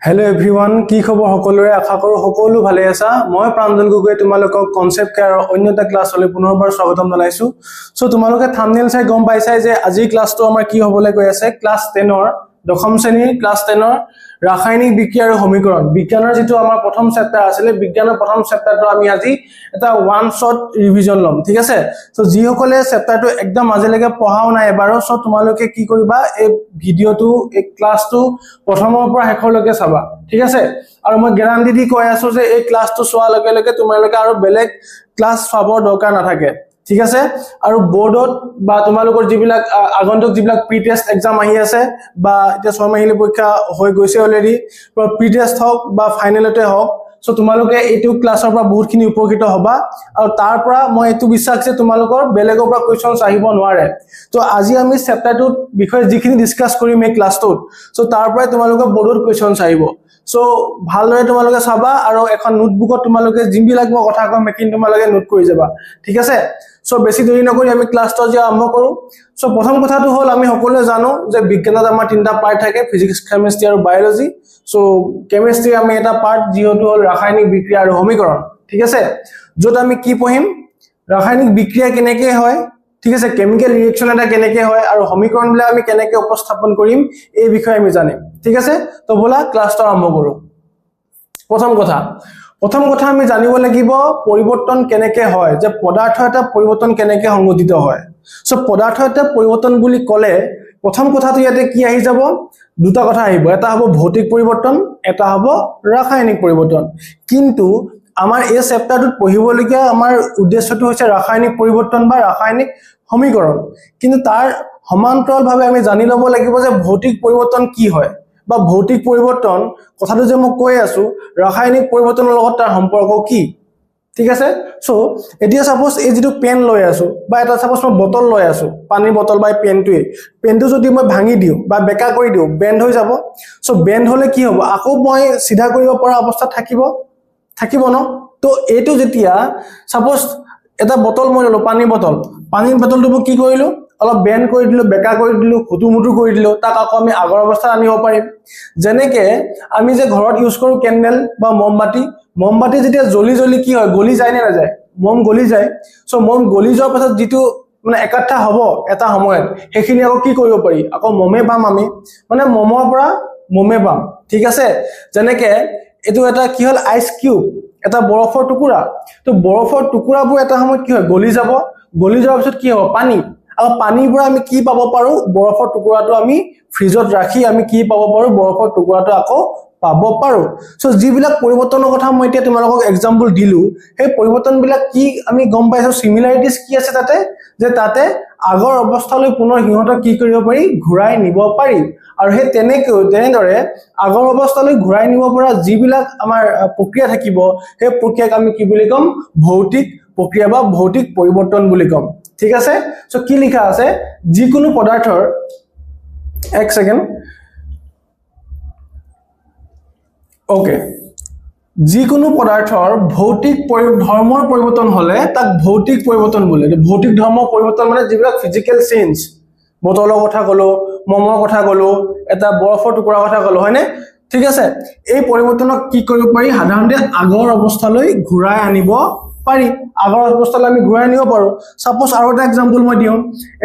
Hello everyone, কি খবৰ সকলোৰে আশা কৰো সকলো ভালে আছা মই প্ৰাঞ্জল গগৈ তোমালোকক কনসেপ্ট কেয়াৰ অন্যটা ক্লাছলৈ পুনৰবাৰ স্বাগতম জনাইছো সো তোমালোকে থাম্বনেল চাই গম পাইছাই যে আজি ক্লাছটো আমাৰ কি হ'বলৈ গৈ আছে ক্লাছ 10 ৰ দশম শ্ৰেণীৰ ক্লাছ 10 ৰ ৰাসায়নিক বিক্ৰিয়া আৰু সমীকৰণ বিজ্ঞানৰ যেটো আমাৰ প্ৰথম চেপ্টাৰ আছিল বিজ্ঞানৰ প্ৰথম চেপ্টাৰটো আমি আজি এটা ওয়ান শট ৰিভিজন লম ঠিক আছে সো যি সকলে চেপ্টাৰটো একদম মাজলৈকে পঢ়াও নাই এবাৰ সো তোমালোকে কি কৰিবা এই ভিডিওটো এই ক্লাছটো প্ৰথমৰ পৰা শেষলৈকে চাবা ঠিক আছে আৰু মই গ্যাৰান্টি দি কৈ আছো যে এই ক্লাছটো চোৱাৰ লগে লগে তোমালোকে আৰু বেলেগ ক্লাছ চাবৰ দৰকাৰ নাথাকে ঠিক আছে আৰু বোৰ্ডত বা তোমালোকৰ যিবিলাক আগন্তুক যিবিলাক প্ৰি টেষ্ট এক্সাম আহি আছে বা এটা ছমাহিলী পৰীক্ষা হৈ গৈছে অলৰেডি প্ৰি টেষ্ট হওক বা ফাইনেলতে হওক সো তোমালোকে এইটো ক্লাছৰ পৰা বহুতখিনি উপকৃত হবা আৰু তাৰ পৰা মই এইটো বিশ্বাস যে তোমালোকৰ বেলেগৰ পৰা কোৱেশ্চনছ আহিব নোৱাৰে তো আজি আমি চেপ্টাৰটোৰ বিষয়ে যিখিনি ডিসকাস কৰিম এই ক্লাছটোত সো তাৰ পৰা তোমালোকৰ বোৰ্ডত কোৱেশ্চনছ আহিব সো ভালদৰে তোমালোকে চাবা আৰু এখন নোটবুকত তোমালোকে যিবিলাক মই কথা কম মেকিন তোমালোকে নোট কৰি যাবা ঠিক আছে সো বেছি দেৰি নকৰি আমি ক্লাছটো আজি আৰম্ভ কৰো সো প্ৰথম কথাটো হ'ল আমি সকলোৱে জানো যে বিজ্ঞানত আমাৰ তিনটা পাৰ্ট থাকে ফিজিক্স কেমিষ্ট্ৰি আৰু বায়োলজি সো কেমিষ্ট্ৰি আমি এটা পাৰ্ট যিটো হ'ল ৰাসায়নিক বিক্ৰিয়া আৰু সমীকৰণ ঠিক আছে যত আমি কি পঢ়িম ৰাসায়নিক বিক্ৰিয়া কেনেকৈ হয় ঠিক আছে কেমিক্যাল ৰিঅ্যাকশন এটা কেনেকৈ হয় আৰু সমীকৰণবিলাক আমি কেনেকৈ উপস্থাপন কৰিম এই বিষয়ে আমি জানিম ঠিক আছে তো বলা ক্লাছটো আৰম্ভ কৰো প্ৰথম কথা আমি জানিব লাগিব পৰিৱৰ্তন কেনেকৈ হয় যে পদাৰ্থ এটা পৰিৱৰ্তন কেনেকৈ সংঘটিত হয় সো পদাৰ্থ এটা পৰিৱৰ্তন বুলি ক'লে প্ৰথম কথাটো ইয়াতে কি আহি যাব দুটা কথা আহিব এটা হ'ব ভৌতিক পৰিৱৰ্তন এটা হ'ব ৰাসায়নিক পৰিৱৰ্তন কিন্তু আমাৰ এই চেপ্টাৰটোত পঢ়িবলগীয়া আমাৰ উদ্দেশ্যটো হৈছে ৰাসায়নিক পৰিৱৰ্তন বা ৰাসায়নিক সমীকৰণ কিন্তু তাৰ সমান্তৰালভাৱে আমি জানি ল'ব লাগিব যে ভৌতিক পৰিৱৰ্তন কি হয় বা ভৌতিক পৰিৱৰ্তন কথাটো যে মই কৈ আছো ৰাসায়নিক পৰিৱৰ্তনৰ লগত তাৰ সম্পৰ্ক কি ঠিক আছে সো এতিয়া সাপোজ এই যেটো পেন লৈ আছো বা এটা সাপোজ মই বটল লৈ আছো পানী বটল বা পেনটো যদি মই ভাঙি দিও বা বেকা কৰি দিও বেন্ড হৈ যাব সো বেন্ড হলে কি হ'ব আকৌ মই সিধা কৰিব পৰা অৱস্থা থাকিব ন তো এটো যেতিয়া সাপোজ এটা বটল মই ললো পানী বটলটো মই কি কৰিলো অলপ বেন্ড কৰি দিলো বেকা কৰি দিলো খুটুমুটু কৰি দিলো তাক আকৌ আমি আগৰ অৱস্থাত আনিব পাৰিম যেনেকে আমি যে ঘৰত ইউজ কৰো কেন্ডেল বা মমবাতি যেতিয়া জ্বলি কি হয় গলি যায় নে নাযায় মম গলি যায় সো মম গলি যোৱাৰ পাছত যেটো মানে একাঠা হ'ব এটা সময়ত হেখিনি আকৌ কি কৰিব পাৰি আকৌ মমে পাম আমি মানে মমৰ পৰা মমে পাম ঠিক আছে যেনেকে এটো এটা কি হল আইস কিউব এটা বৰফৰ টুকুৰা তো বৰফৰ টুকুৰাবোৰ এটা সময়ত কি হয় গলি যোৱাৰ পিছত কি হ'ব পানী আৰু পানীৰ পৰা আমি কি পাব পাৰো বৰফৰ টুকুৰাটো আমি ফ্ৰিজত ৰাখি আমি কি পাব পাৰো বৰফৰ টুকুৰাটো আকৌ পাব পাৰো সো যিবিলাক পৰিৱৰ্তনৰ কথা মই এতিয়া তোমালোকক এক্সাম্পল দিলু সেই পৰিৱৰ্তনবিলাক কি আমি গম পাইছো সিমিলাৰিটিজ কি আছে তাতে আগৰ অৱস্থালৈ পুনৰ হিহঁতক কি কৰিব পাৰি ঘূৰাই নিব পাৰি আৰু হে তেনেদৰে আগৰ অৱস্থালৈ ঘূৰাই নিব পৰা যিবিলাক আমাৰ প্ৰক্ৰিয়া থাকিব সেই প্ৰক্ৰিয়াক আমি কি বুলি কম ভৌতিক প্ৰক্ৰিয়া বা ভৌতিক পৰিৱৰ্তন বুলি কম ঠিক আছে সো কি লিখা আছে যিকোনো পদাৰ্থৰ এক সেকেন্ড ওকে যিকোনো পদাৰ্থৰ ভৌতিক ধৰ্মৰ পৰিৱৰ্তন হলে তাক ভৌতিক পৰিৱৰ্তন বোলে ভৌতিক ধৰ্মৰ পৰিৱৰ্তন মানে যিবিলাক ফিজিক্যাল চেঞ্জ বটলৰ কথা কলো মমৰ কথা কলো এটা বৰফৰ টুকুৰা কথা কলো হয়নে ঠিক আছে এই পৰিৱৰ্তনক কি কৰিব পাৰি সাধাৰণতে আগৰ অৱস্থালৈ ঘূৰাই আনিব পাৰি আগৰ অৱস্থালৈ আমি ঘূৰাই আনিব পাৰো সাপোজ আৰু এটা এক্সাম্পল মই দিও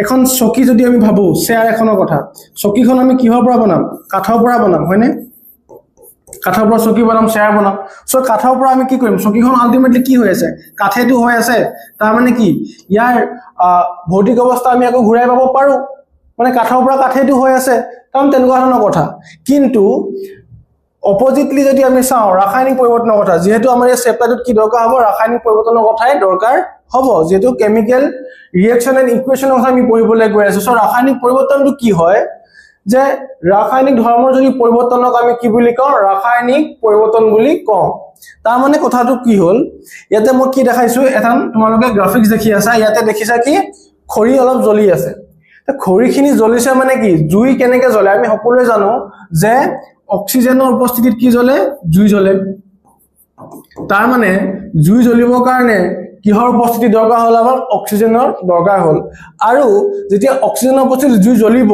এখন চকী যদি আমি ভাবো চেয়াৰ এখনৰ কথা চকীখন আমি কিহৰ পৰা বনাম কাঠৰ পৰা বনাম হয়নে কাঠৰ পৰা চকী বনাম চেয়াৰ বনাম সো কাঠৰ পৰা আমি কি কৰিম চকীখন আলটিমেটলি কি হৈ আছে কাঠেটো হৈ আছে তাৰ মানে কি ইয়াৰ ভৌতিক অৱস্থা আমি আকৌ ঘূৰাই পাব পাৰো মানে কাঠৰ পৰা কাঠেটো হৈ আছে কাৰণ তেনেকুৱা ধৰণৰ কথা কিন্তু অপজিটলি যদি আমি চাও ৰাসায়নিক পৰিৱৰ্তনৰ কথা যেহেতু আমাৰ এই চেপ্টাৰটোত কি দৰকাৰ হ'ব ৰাসায়নিক পৰিৱৰ্তনৰ কথাই দৰকাৰ হ'ব যেহেতু কেমিক্যাল ৰিঅ্যাকশন এন্ড ইকুয়েশনৰ কথা আমি পঢ়িবলৈ গৈ আছো সো ৰাসায়নিক পৰিৱৰ্তনটো কি হয় যে ৰাসায়নিক ধৰ্মৰ যদি পৰিৱৰ্তনক আমি কি বুলি কওঁ ৰাসায়নিক পৰিৱৰ্তন বুলি কওঁ তাৰ মানে কথাটো কি হ'ল ইয়াতে মই কি দেখাইছো এখন তোমালোকে গ্ৰাফিক্স দেখি আছা ইয়াতে দেখিছা কি খৰি অলপ জ্বলি আছে তে খৰিখিনি জ্বলিছে মানে কি জুই কেনেকৈ জ্বলে আমি সকলোৱে জানো যে অক্সিজেনৰ উপস্থিতিত কি জ্বলে জুই জ্বলে তাৰ মানে জুই জ্বলিবৰ কাৰণে কিহৰ উপস্থিতি দৰকাৰ হ'ল আমাৰ অক্সিজেনৰ দৰকাৰ হ'ল আৰু যেতিয়া অক্সিজেনৰ উপস্থিতি জুই জ্বলিব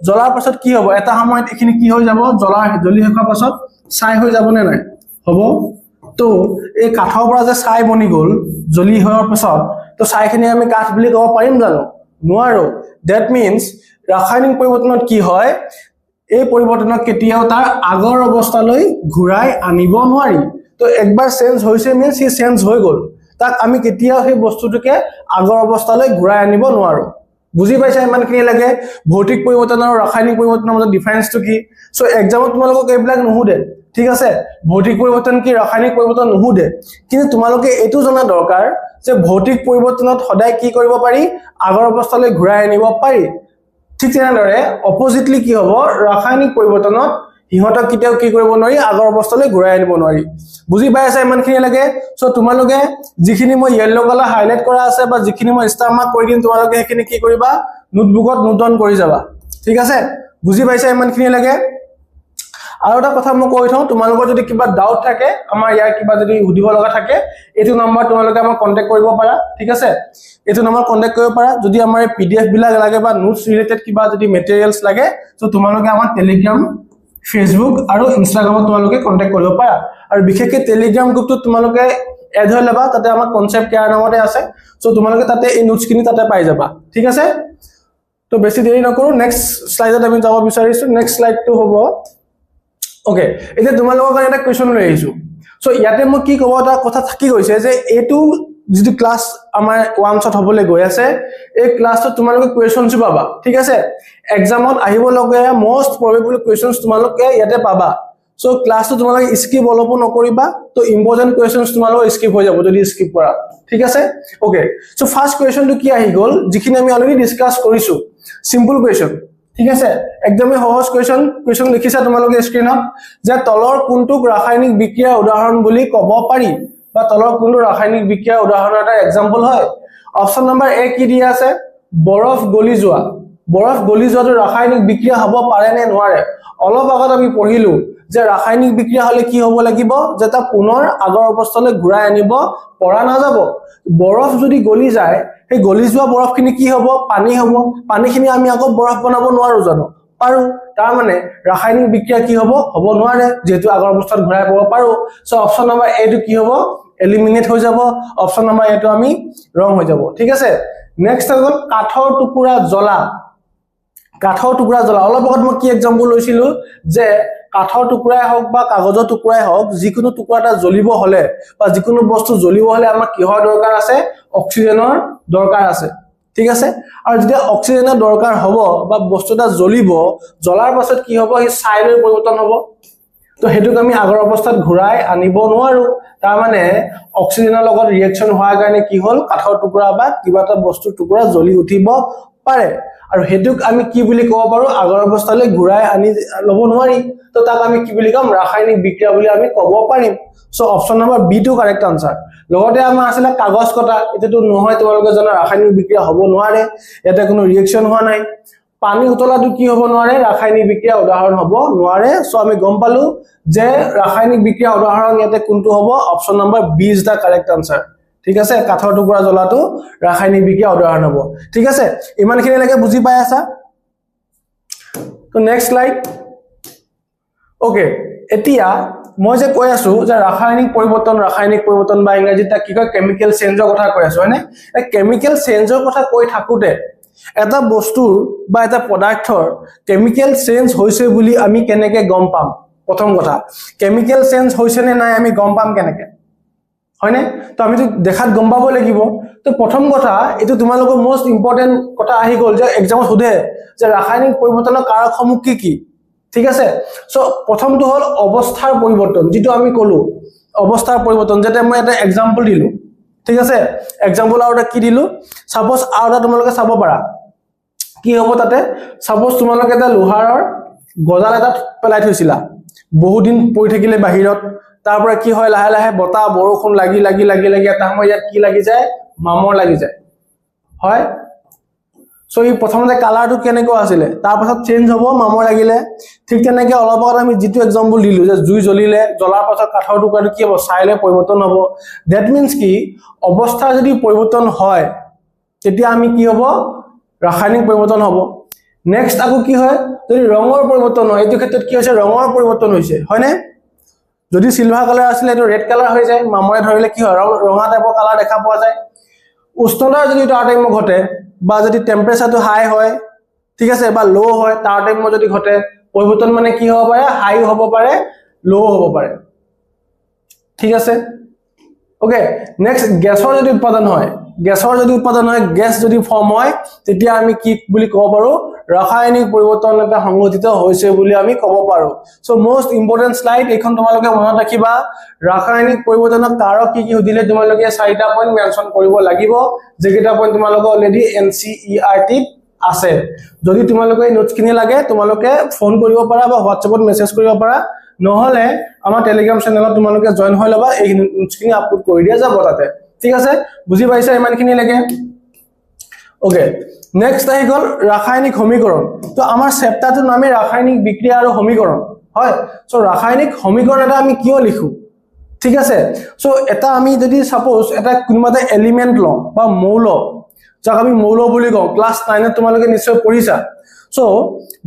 জ্বলাৰ পাছত কি হ'ব এটা সময়ত এখিনি কি হৈ যাব জ্বলি শেষৰ পাছত ছাই হৈ যাব নে নাই হ'ব তো এই কাঠৰ পৰা যে ছাই বনি গ'ল জ্বলি হোৱাৰ পাছত তো ছাইখিনি আমি কাঠ বুলি ক'ব পাৰিম জানো নোৱাৰো দ্যাট মিন্স ৰাসায়নিক পৰিৱৰ্তনত কি হয় এই পৰিৱৰ্তনক কেতিয়াও তাৰ আগৰ অৱস্থালৈ ঘূৰাই আনিব নোৱাৰি তো একবাৰ চেঞ্জ হৈছে মিন্স সি চেঞ্জ হৈ গ'ল তাক আমি কেতিয়াও সেই বস্তুটোকে আগৰ অৱস্থালৈ ঘূৰাই আনিব নোৱাৰো বুজি পাইছা ইমানখিনি লাগে ভৌতিক পৰিৱৰ্তন আৰু ৰাসায়নিক পৰিৱৰ্তনৰ মাজত ডিফাৰেন্সটো কি সো এক্সামত তোমালোকক এইবিলাক নুহুদে ঠিক আছে ভৌতিক পৰিৱৰ্তন কি ৰাসায়নিক পৰিৱৰ্তন নুহুদে কিন্তু তোমালোকে এইটো জনা দৰকাৰ যে ভৌতিক পৰিৱৰ্তনত সদায় কি কৰিব পাৰি আগৰ অৱস্থালৈ ঘূৰাই আনিব পাৰি ঠিক তেনেদৰে অপজিটলি কি হ'ব ৰাসায়নিক পৰিৱৰ্তনত হিহঁতক কেতিয়াও কি কৰিব নোৱাৰি আগৰ অৱস্থালৈ ঘূৰাই আনিব নোৱাৰি বুজি পাইছা ইমানখিনি লাগে সো তোমালোকে যিখিনি মই ইয়েলো কালাৰ হাইলাইট কৰা আছে বা যিখিনি মই ষ্টাৰ মাৰ্ক কৰি দিম তোমালোকে সেইখিনি কি কৰিবা নোটবুকত নোট ডাউন কৰি যাবা ঠিক আছে বুজি পাইছা ইমানখিনি লাগে আৰু এটা কথা মই কৈ থওঁ তোমালোকৰ যদি কিবা ডাউট থাকে আমাৰ ইয়াৰ কিবা যদি সুধিব লগা থাকে এইটো নম্বৰ তোমালোকে আমাক কন্টাক্ট কৰিব পাৰা ঠিক আছে এইটো নম্বৰ কন্টাক্ট কৰিব পাৰা যদি আমাৰ পিডিএফ বিলাক লাগে বা নোটস ৰিলেটেড কিবা যদি মেটেৰিয়েলছ লাগে সো তোমালোকে আমাৰ টেলিগ্ৰাম ফেসবুক আৰু ইনষ্টাগ্ৰামত তোমালোকে কন্টাক্ট কৰিব পাৰা আৰু বিশেষকৈ টেলিগ্ৰাম গ্ৰুপটো তোমালোকে এড হৈ লবা তাতে আমাৰ কনসেপ্ট কেয়াৰ নামতে আছে সো তোমালোকে তাতে এই নোটছখিনি তাতে পাই যাবা ঠিক আছে তো বেছি দেৰি নকৰো নেক্সট স্লাইডত আমি যাব বিচাৰিছো নেক্সট স্লাইডটো হ'ব ওকে এতিয়া তোমালোকৰ কাৰণে এটা কোৱেশ্চন লৈ আহিছো সো ইয়াতে মই কি ক'ব এটা কথা থাকি গৈছে যে এটো যিটো ক্লাস আমাৰ 1 হ'বলৈ গৈ আছে এই ক্লাসত তোমালোকে কোৱেশ্চনছ পাবা ঠিক আছে এক্সামত আহিব লগা মোস্ট প্ৰবেবল কোৱেশ্চনছ তোমালোকে ইয়াতে পাবা সো ক্লাসটো তোমালোকে স্কিপ অলপ নকৰিবা তো ইম্পৰ্টেন্ট কোৱেশ্চনছ তোমালোকে স্কিপ হৈ যাব যদি স্কিপ কৰা ঠিক আছে ওকে সো ফাৰ্স্ট কোৱেশ্চনটো কি আহি গ'ল যিখিনি আমি অলৰেডি ডিসকাস কৰিছো সিম্পল কোৱেশ্চন ঠিক আছে একদমই সহজ কোৱেশ্চন লিখিছা তোমালোকে স্ক্ৰিনত যে তলৰ কোনটোক ৰাসায়নিক বিক্ৰিয়াৰ উদাহৰণ বুলি ক'ব পাৰি বা তলৰ কোনটো ৰাসায়নিক বিক্ৰিয়াৰ উদাহৰণৰ এটা এক্সাম্পল হয় অপচন নম্বৰ এ কি দিয়া আছে বৰফ গলি যোৱাটো ৰাসায়নিক বিক্ৰিয়া হ'ব পাৰে নে নোৱাৰে অলপ আগত আমি পঢ়িলো যে ৰাসায়নিক বিক্ৰিয়া হলে কি হ'ব লাগিব যে তা পুনৰ আগৰ অৱস্থালৈ ঘূৰাই আনিব পৰা নাযাব বৰফ যদি গলি যায় সেই গলি যোৱা বৰফখিনি কি হ'ব পানীখিনি আমি আকৌ বৰফ বনাব নোৱাৰো জানো পাৰো তাৰ মানে ৰাসায়নিক বিক্ৰিয়া কি হ'ব নোৱাৰে যেহেতু আগৰ অৱস্থাত ঘূৰাই পাব পাৰো সো অপচন নম্বৰ এ টো কি হ'ব এলিমিনেট হৈ যাব অপচন নম্বৰ এ টো আমি ৰং হৈ যাব ঠিক আছে নেক্সট হ'ল কাঠৰ টুকুৰা জ্বলা অলপ আগত মই কি এক্সাম্পল লৈছিলো যে কাঠৰ টুকুৰাই হওক বা কাগজৰ টুকুৰাই হওক যিকোনো টুকুৰা এটা জ্বলিব হলে বা যিকোনো বস্তু জ্বলিব হলে আমাৰ কিহৰ দৰকাৰ আছে অক্সিজেনৰ দৰকাৰ আছে ঠিক আছে আৰু যেতিয়া অক্সিজেনৰ দৰকাৰ হ'ব বা বস্তু এটা জ্বলাৰ পাছত কি হ'ব এই ছাইলৈ পৰিৱৰ্তন হ'ব তো হেতুক আমি আগৰ অৱস্থাত ঘূৰাই আনিব নোৱাৰো তাৰ মানে অক্সিজেনৰ লগত ৰিঅ্যাকচন হোৱাৰ কাৰণে কি হ'ল কাঠৰ টুকুৰা বা কিবা এটা বস্তুৰ টুকুৰা জ্বলি উঠিব পাৰে আৰু হেতুক আমি কি বুলি ক'ব পাৰো আগৰ অৱস্থালৈ ঘূৰাই আনি ল'ব নোৱাৰি তো তাক আমি কি বুলি কম ৰাসায়নিক বিক্ৰিয়া বুলি আমি ক'ব পাৰিম সো অপচন নম্বৰ বি টো কাৰেক্ট আনসাৰ লগতে আমাৰ আছিল কাগজ কটা এটো নহয় তোমালোকে জানা ৰাসায়নিক বিক্ৰিয়া হ'ব নোৱাৰে এটা কোনো ৰিঅ্যাকচন হোৱা নাই পানী উতলাটো কি হ'ব নোৱাৰে ৰাসায়নিক বিক্ৰিয়া উদাহৰণ হ'ব নোৱাৰে সো আমি গম পালো যে ৰাসায়নিক বিক্ৰিয়া উদাহৰণ ইয়াতে কোনটো হ'ব option number B is the correct answer ঠিক আছে কাঠৰ টুকুৰা জ্বলাটো ৰাসায়নিক বিক্ৰিয়া উদাহৰণ হ'ব ঠিক আছে ইমানখিনি লাগে বুজি পাই আছা তো নেক্সট স্লাইড ওকে এতিয়া মই যে কৈ আছো যে ৰাসায়নিক পৰিৱৰ্তন বা ইংৰাজীত কি কয় কেমিক্যাল চেঞ্জৰ কথা কৈ আছো হয়নে এই কেমিক্যাল চেঞ্জৰ কথা কৈ থাকোতে এটা বস্তুৰ বা এটা পদাৰ্থৰ কেমিক্যাল চেঞ্জ হৈছে বুলি আমি কেনেকে গম পাম প্ৰথম কথা কেমিক্যাল চেঞ্জ হৈছে নে নাই আমি গম পাম কেনেকে হয়নে তো আমি তো দেখাত গম পাব লাগিব তো প্ৰথম কথা এটো তোমালোকৰ মোস্ট ইম্পৰ্টেন্ট কথা আহি গল যে এক্সামত সোধে যে ৰাসায়নিক পৰিৱৰ্তনৰ কাৰকসমূহ কি ঠিক আছে সো প্ৰথমটো হল অৱস্থাৰ পৰিৱৰ্তন যেটো আমি কলো অৱস্থাৰ পৰিৱৰ্তন যেতে মই এটা এক্সাম্পল দিলো ঠিক আছে এক্সাম্পল আৰু এটা কি দিলো সাপোজ আৰু এটা তোমালোকে চাব পাৰা কি হ'ব তাতে সাপোজ তোমালোকে এটা লোহাৰৰ গজাল এটা পেলাই থৈছিলা বহু দিন পৰি থাকিলে বাহিৰত তাৰ পৰা কি হয় লাহে লাহে বতাহ বৰষুণ লাগি এটা সময় ইয়াত কি লাগি যায় মামৰ লাগি যায় হয় সো এই প্ৰথমতে কালাৰটো কেনেকুৱা আছিলে তাৰ পাছত চেঞ্জ হ'ব মামৰ লাগিলে ঠিক তেনেকৈ অলপ আগত আমি যেটো এক্সাম্পল দিলো যে জুই জ্বলিলে জ্বলাৰ পাছত কাঠৰ টুকুৰাটো কি হ'ব চাইলে পৰিৱৰ্তন হ'ব দ্যাট মিন্স কি অৱস্থা যদি পৰিৱৰ্তন হয় তেতিয়া আমি কি হ'ব ৰাসায়নিক পৰিৱৰ্তন হ'ব নেক্সট আকৌ কি হয় যদি ৰঙৰ পৰিৱৰ্তন হয় এইটো ক্ষেত্ৰত কি হৈছে ৰঙৰ পৰিৱৰ্তন হৈছে হয়নে যদি সিলভাৰ কালাৰ আছিল এটো ৰেড কালাৰ হৈ যায় মামৰে ধৰিলে কি হয় ৰঙা টাইপৰ কালাৰ দেখা পোৱা যায় উষ্ণতা যদি তাৰ টাইমত ঘটে বা যদি টেম্পাৰেচাৰটো হাই হয় ঠিক আছে বা লো হয় তাৰ টাইমত যদি ঘটে পৰিৱৰ্তন মানে কি হ'ব পাৰে হাই হ'ব পাৰে লো হ'ব পাৰে ঠিক আছে ওকে নেক্সট গেছৰ যদি উৎপাদন হয় গেছ যদি ফৰ্ম হয় তেতিয়া আমি কি বুলি ক'ব পাৰো ৰাসায়নিক পৰিৱৰ্তন এটা সংঘটিত হৈছে বুলি আমি ক'ব পাৰো সো মোস্ট ইম্পৰ্টেন্ট স্লাইড এখন তোমালোকে মনত ৰাখিবা ৰাসায়নিক পৰিৱৰ্তনৰ কাৰক কি সুধিলে তোমালোকে 4টা পইণ্ট মেনশন কৰিব লাগিব যেকেটা পইণ্ট তোমালোকে অলৰেডি এনসিইআৰটি আছে যদি তোমালোকে এই নোটছখিনি লাগে তোমালোকে ফোন কৰিব পাৰা বা হোৱাটছএপত মেছেজ কৰিব পাৰা নহলে আমাৰ টেলিগ্ৰাম চেনেলত তোমালোকে জয়েন হৈ লবা এই নোটছখিনি আপলোড কৰি দিয়া যাব তাতে ঠিক আছে বুজি পাইছা ইমানখিনি লাগে ওকে নেক্সট আহি গল ৰাসায়নিক সমীকৰণ তো আমাৰ চেপ্টাৰটোৰ নামে ৰাসায়নিক বিক্ৰিয়া আৰু সমীকৰণ হয় সো ৰাসায়নিক সমীকৰণ এটা আমি কিয় লিখো ঠিক আছে সো এটা আমি যদি সাপোজ এটা কোনোবাটা এলিমেন্ট ল বা মৌল যাক আমি মৌল বুলি কওঁ ক্লাস 9 ত তোমালোকে নিশ্চয় পঢ়িছা সো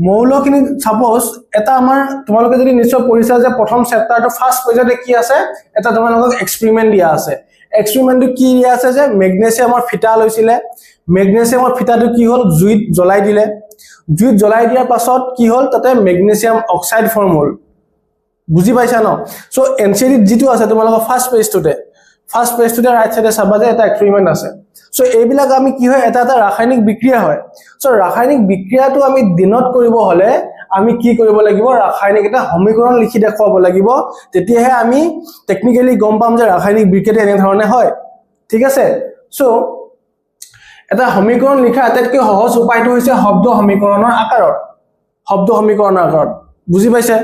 মৌলখিনি সাপোজ এটা আমাৰ তোমালোকে যদি নিশ্চয় পঢ়িছা যে প্ৰথম চেপ্টাৰটো ফাৰ্স্ট পেজতে কি আছে এটা তোমালোকক এক্সপেৰিমেন্ট দিয়া আছে এক্সপেৰিমেন্টটো কি দিয়া আছে যে মেগনেছিয়ামৰ ফিটা লৈছিলে মেগনেছিয়ামৰ ফিটাটো কি হ'ল জুইত জ্বলাই দিলে জুইত জ্বলাই দিয়াৰ পাছত কি হ'ল তাতে মেগনেছিয়াম অক্সাইড ফৰ্ম হ'ল বুজি পাইছা ন সো এনসিডি যেটো আছে তোমালোকৰ ফাৰ্স্ট পেজটোতে ৰাইট সাইডে চাবা যে এটা এক্সপেৰিমেন্ট আছে সো এইবিলাক আমি কি হয় এটা ৰাসায়নিক বিক্ৰিয়া হয় সো ৰাসায়নিক বিক্ৰিয়াটো আমি দিনত কৰিব হলে আমি কি কৰিব লাগিব ৰাসায়নিক এটা সমীকৰণ লিখি দেখুৱাব লাগিব তেতিয়াহে আমি টেকনিক্যালি গম পাম যে ৰাসায়নিক বিক্ৰিয়াটো এনে ধৰণে হয় ঠিক আছে সো এটা সমীকৰণ লিখা আটাইতকৈ সহজ উপায়টো হৈছে শব্দ সমীকৰণৰ আকাৰত বুজি পাইছে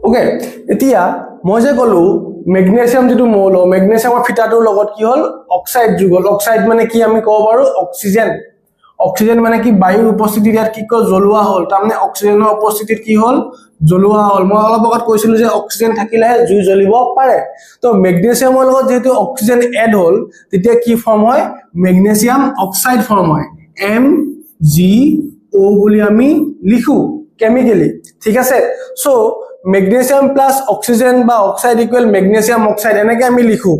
ওকে এতিয়া মই যে কলো মেগনেছিয়াম যেটো মৌল মেগনেছিয়ামৰ ফিটাটোৰ লগত কি হ'ল অক্সাইড যুগল অক্সাইড মানে কি আমি ক'ব পাৰো অক্সিজেন মানে কি বায়ুৰ উপস্থিতিত ইয়াত কি কয় জ্বলোৱা হ'ল তাৰমানে অক্সিজেনৰ উপস্থিতিত কি হ'ল জ্বলোৱা হ'ল মই অলপ আগত কৈছিলো যে অক্সিজেন থাকিলেহে জুই জ্বলিব পাৰে তো মেগনেছিয়ামৰ লগত যেহেতু অক্সিজেন এড হ'ল তেতিয়া কি ফৰ্ম হয় মেগনেছিয়াম অক্সাইড ফৰ্ম হয় MgO বুলি আমি লিখো কেমিক্যালি ঠিক আছে সো মেগনেছিয়াম প্লাস অক্সিজেন বা অক্সাইড ইকুৱেল মেগনেছিয়াম অক্সাইড এনেকৈ আমি লিখো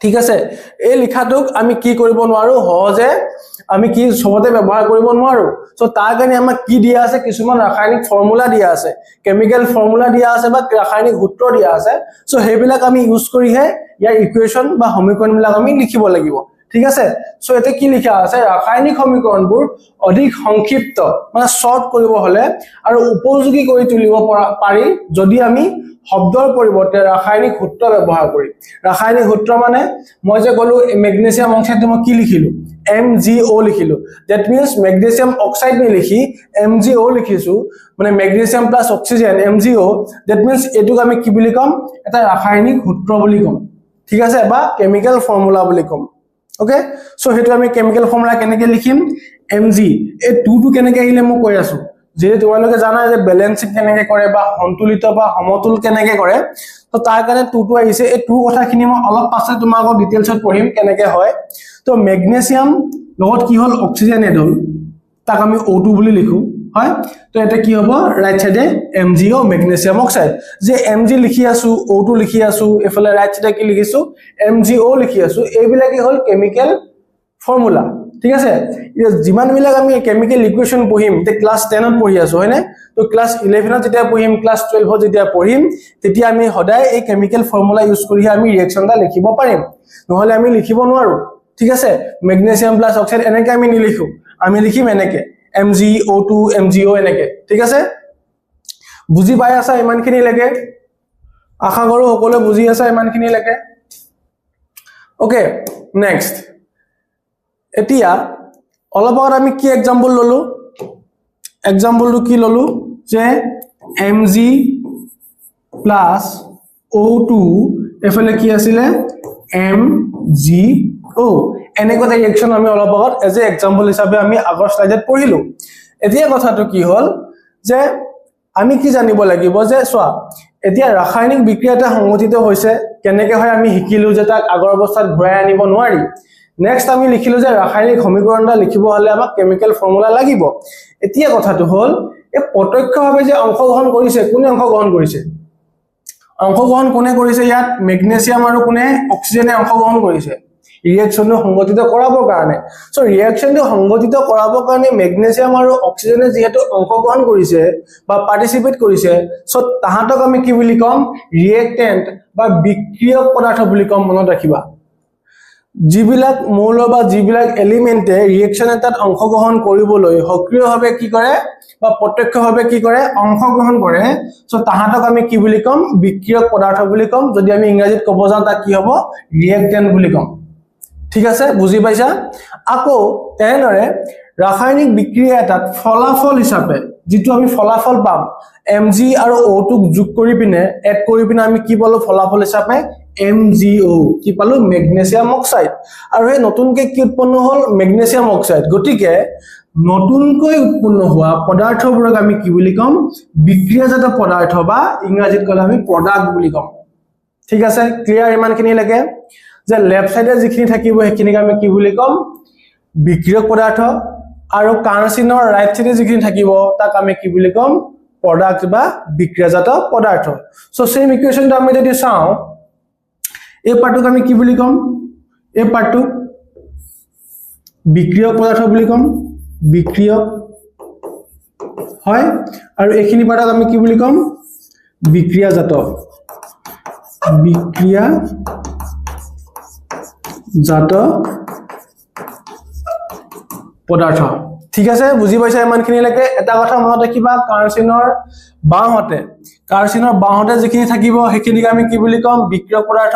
ঠিক আছে এই লিখাটোক আমি কি কৰিব নোৱাৰো সহজে আমি কি সবতে ব্যৱহাৰ কৰিব নোৱাৰো সো তাৰ কাৰণে আমাক কি দিয়া আছে কিছুমান ৰাসায়নিক ফৰ্মুলা দিয়া আছে কেমিক্যাল ফৰ্মুলা দিয়া আছে বা ৰাসায়নিক সূত্ৰ দিয়া আছে সো হেবিলাক আমি ইউজ কৰিহে ইয়াৰ ইকুৱেচন বা সমীকৰণবিলাক আমি লিখিব লাগিব ঠিক আছে সো এতে কি লিখা আছে ৰাসায়নিক সমীকৰণবোৰ অধিক সংক্ষিপ্ত মানে শৰ্ট কৰিব হলে আৰু উপযোগী কৰি তুলিব পাৰি যদি আমি শব্দৰ পৰিৱৰ্তে ৰাসায়নিক সূত্ৰ ব্যৱহাৰ কৰি ৰাসায়নিক সূত্ৰ মানে মই যে কলো মেগনেছিয়াম অক্সাইড মই কি লিখিলো MgO লিখিলো দ্যাট মিন্স মেগনেছিয়াম অক্সাইড নি লিখি MgO লিখিছো মানে magnesium plus oxygen MgO that means এটুক আমি কি বুলি কম এটা ৰাসায়নিক সূত্ৰ বুলি কম ঠিক আছে বা কেমিক্যাল ফৰ্মুলা বুলি কম ওকে সো হেতু আমি কেমিক্যাল ফৰ্মুলা কেনেকৈ লিখিম Mg এই 2 টো কেনেকৈ আহিলে মই কৈ আছো যে তোমালোকে জানা যে ব্যালেন্সিং কেনেকৈ কৰে বা সন্তুলিত বা সমতুল কেনেকৈ কৰে তো তাৰ কাৰণে 2 টো আহিছে এই 2 কথাখিনি মই অলপ পাছে তোমাক ডিটেইলছত পঢ়িম কেনেকৈ হয় তো মেগনেছিয়াম লগত কি হল অক্সিজেন এড হল তাক আমি O2 বুলি লিখো হয় তো এটা কি হ'ব ৰাইট সাইডে MgO মেগনেছিয়াম অক্সাইড যে Mg লিখি আছো O2 লিখি আছো এফালে ৰাইট সাইডে কি লিখিছো MgO লিখি আছো এইবিলাকে হল কেমিক্যাল ফৰ্মুলা ঠিক আছে জিমান বিলাক আমি কেমিক্যাল ইকুৱেচন পঢ়িম তে ক্লাস 10 ত পঢ়ি আছো হয়নে তো ক্লাস 11 ত যেতিয়া পঢ়িম ক্লাস 12 ত যেতিয়া পঢ়িম তেতিয়া আমি সদায় এই কেমিক্যাল ফৰ্মুলা ইউজ কৰি আমি ৰিঅ্যাকচনটা লিখিব পাৰিম নহলে আমি লিখিব নোৱাৰো ঠিক আছে মেগনেছিয়াম প্লাস অক্সাইড এনেকৈ আমি নিলিখো আমি লিখিম এনেকৈ MgO2 MgO এনেকৈ ঠিক আছে বুজি পাই আছা ইমানখিনি লাগে আশা কৰো সকলোৱে বুজি আছা ইমানখিনি লাগে ওকে নেক্সট এতিয়া অলপ আগত আমি কি এক্সাম্পল ললো এক্সাম্পলটো কি ললো যে Mg প্লাস O2 এফালে কি আছিলে MgO এনেকুৱা ৰিয়েকচন আমি অলপ আগত এজ এ এক্সাম্পল হিচাপে আমি আগৰ স্লাইডত পঢ়িলো এতিয়া কথাটো কি হল যে আমি কি জানিব লাগিব যে সোৱা এতিয়া ৰাসায়নিক বিক্ৰিয়া এটা সংঘটিত হৈছে কেনেকৈ হয় আমি শিকিলো যে তাক আগৰ অৱস্থাত ঘূৰাই আনিব নোৱাৰি নেক্সট আমি লিখিলো যে ৰাসায়নিক সমীকৰণটা লিখিব হলে আমাক কেমিক্যাল ফৰ্মুলা লাগিব এতিয়া কথাটো হল এই প্ৰত্যক্ষভাৱে যে অংশগ্ৰহণ কৰিছে কোনে অংশগ্ৰহণ কৰিছে অংশগ্ৰহণ কোনে কৰিছে ইয়াত মেগনেছিয়াম আৰু কোনে অক্সিজেনে অংশগ্ৰহণ কৰিছে ৰিয়েকচনটো সংঘটিত কৰাবৰ কাৰণে সো ৰিয়েকচনটো সংঘটিত কৰাবৰ কাৰণে মেগনেছিয়াম আৰু অক্সিজেনে যেহেতু অংশগ্ৰহণ কৰিছে বা পাৰ্টিসিপেট কৰিছে সো তাহাঁতক আমি কি বুলি কম ৰিয়েক্টেন্ট বা বিক্ৰিয়ক পদাৰ্থ বুলি কম মনত ৰাখিবা যিবিলাক মৌল বা যিবিলাক এলিমেন্টে ৰিয়েকচন এটাত অংশগ্ৰহণ কৰিবলৈ সক্ৰিয়ভাৱে কি কৰে বা প্ৰত্যক্ষভাৱে কি কৰে অংশগ্ৰহণ কৰে সো তাহাঁতক আমি কি বুলি কম বিক্ৰিয়ক পদাৰ্থ বুলি কম যদি আমি ইংৰাজীত ক'ব যাওঁ তা কি হ'ব ৰিয়েক্টেন্ট বুলি কম ঠিক আছে বুজি পাইছা আকৌ তেনেদৰে ৰাসায়নিক বিক্ৰিয়া এটাত ফলাফল হিচাপে যেটো আমি ফলাফল পাম Mg আৰু O2 যোগ কৰি পিনে এড কৰি পিনে আমি কি পালো ফলাফল হিচাপে MgO কি পালো মেগনেছিয়াম অক্সাইড আৰু এই নতুনকৈ কি উৎপন্ন হল মেগনেছিয়াম অক্সাইড গটিকে নতুনকৈ উৎপন্ন হোৱা পদাৰ্থবোৰক আমি কি বুলি কম বিক্ৰিয়াজাত পদাৰ্থ বা ইংৰাজীত ক'লে আমি প্ৰডাক্ট বুলি কম ঠিক আছে ক্লিয়াৰ ইমানখিনি লাগে যে লেফট সাইডে যিখিনি থাকিব সেইখিনিক আমি কি বুলি কম বিক্ৰিয়ক পদাৰ্থ আৰু কাৰ্চিনৰ ৰাইট সাইডে যিখিনি থাকিব তাক আমি কি বুলি কম প্ৰডাক্ট বা বিক্ৰিয়াজাত পদাৰ্থ সো সেম ইকুৱেশনটো আমি যদি চাও এই পাৰ্টক আমি কি বুলি কম এই পাৰ্টটো বিক্ৰিয়ক পদাৰ্থ বুলি কম বিক্ৰিয়ক হয় আৰু এইখিনি পাৰ্টক আমি কি বুলি কম বিক্ৰিয়াজাত পদাৰ্থ ঠিক আছে বুজি পাইছা ইমানখিনি লাগে এটা কথা মনত ৰাখিবা কাৰ্চিনৰ বাহতে যিখিনি থাকিব সেইখিনিক আমি কি বুলি কম বিক্ৰিয়ক পদাৰ্থ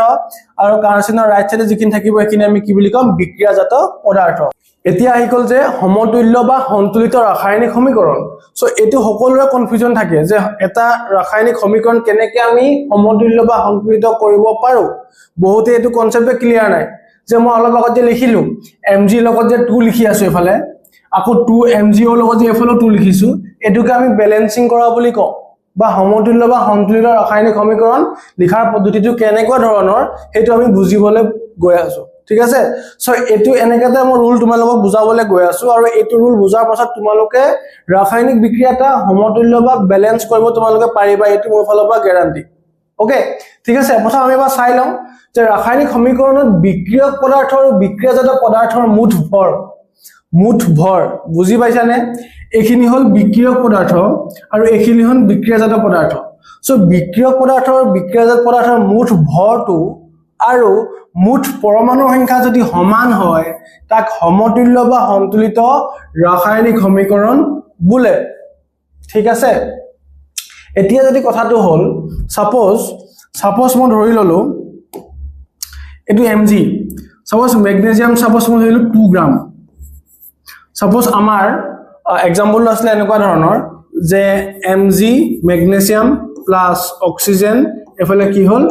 আৰু কাৰ্চিনৰ ৰাইট সাইডে যিখিনি থাকিব সেইখিনি আমি কি বুলি কম বিক্ৰিয়াজাত পদাৰ্থ এতিয়া আহি গল যে সমতুল্য বা সন্তুলিত ৰাসায়নিক সমীকৰণ সো এটো সকলোৰে কনফিউজন থাকে যে এটা ৰাসায়নিক সমীকৰণ কেনেকৈ আমি সমতুল্য বা সন্তুলিত কৰিব পাৰো বহুতে এটো কনসেপ্টে ক্লিয়াৰ নাই যে মই অলপ আগতে লিখিলো Mg লগত যে 2 লিখি আছো এফালে আকৌ 2 MgO লগত যে এফালে 2 লিখিছো এটোকে আমি ব্যালেন্সিং কৰা বুলি কওঁ বা সমতুল্য বা সন্তুলিত ৰাসায়নিক সমীকৰণ লিখাৰ পদ্ধতিটো কেনেকুৱা ধৰণৰ হেতু আমি বুজিবলৈ গৈ আছো ঠিক আছে সো এটো এনেকাতে মই ৰুল তোমালোকক বুজাবলৈ গৈ আছো আৰু এটো ৰুল বুজাৰ পাছত তোমালোকে ৰাসায়নিক বিক্ৰিয়াটা সমতুল্য বা ব্যালেন্স কৰিব তোমালোকে পাৰিবা এটো মোৰ ফালৰ পৰা গ্যাৰান্টি ওকে ঠিক আছে প্ৰথম আমি বা চাই লওঁ যে ৰাসায়নিক সমীকৰণত বিক্ৰিয়ক পদাৰ্থ আৰু বিক্ৰিয়াজাত পদাৰ্থৰ মুঠ ভৰ বুজি পাইছানে এইখিনি হল বিক্ৰিয়ক পদাৰ্থ আৰু এইখিনি হল বিক্ৰিয়াজাত পদাৰ্থ সো বিক্ৰিয়ক পদাৰ্থ আৰু বিক্ৰিয়াজাত পদাৰ্থৰ মুঠ ভৰটো আৰু মুঠ পৰমাণুৰ সংখ্যা যদি সমান হয় তাক সমতুল্য বা সন্তুলিত ৰাসায়নিক সমীকৰণ বোলে ঠিক আছে এতিয়া যদি কথাটো হল সাপোজ মই ধৰি ললো এটো Mg সাপোজ মেগনেছিয়াম সাপোজ মই ধৰিলো 2 গ্ৰাম সাপোজ আমাৰ এক্সাম্পল আসলে এনেকুৱা ধৰণৰ যে Mg মেগনেছিয়াম প্লাস অক্সিজেন এফালে কি হল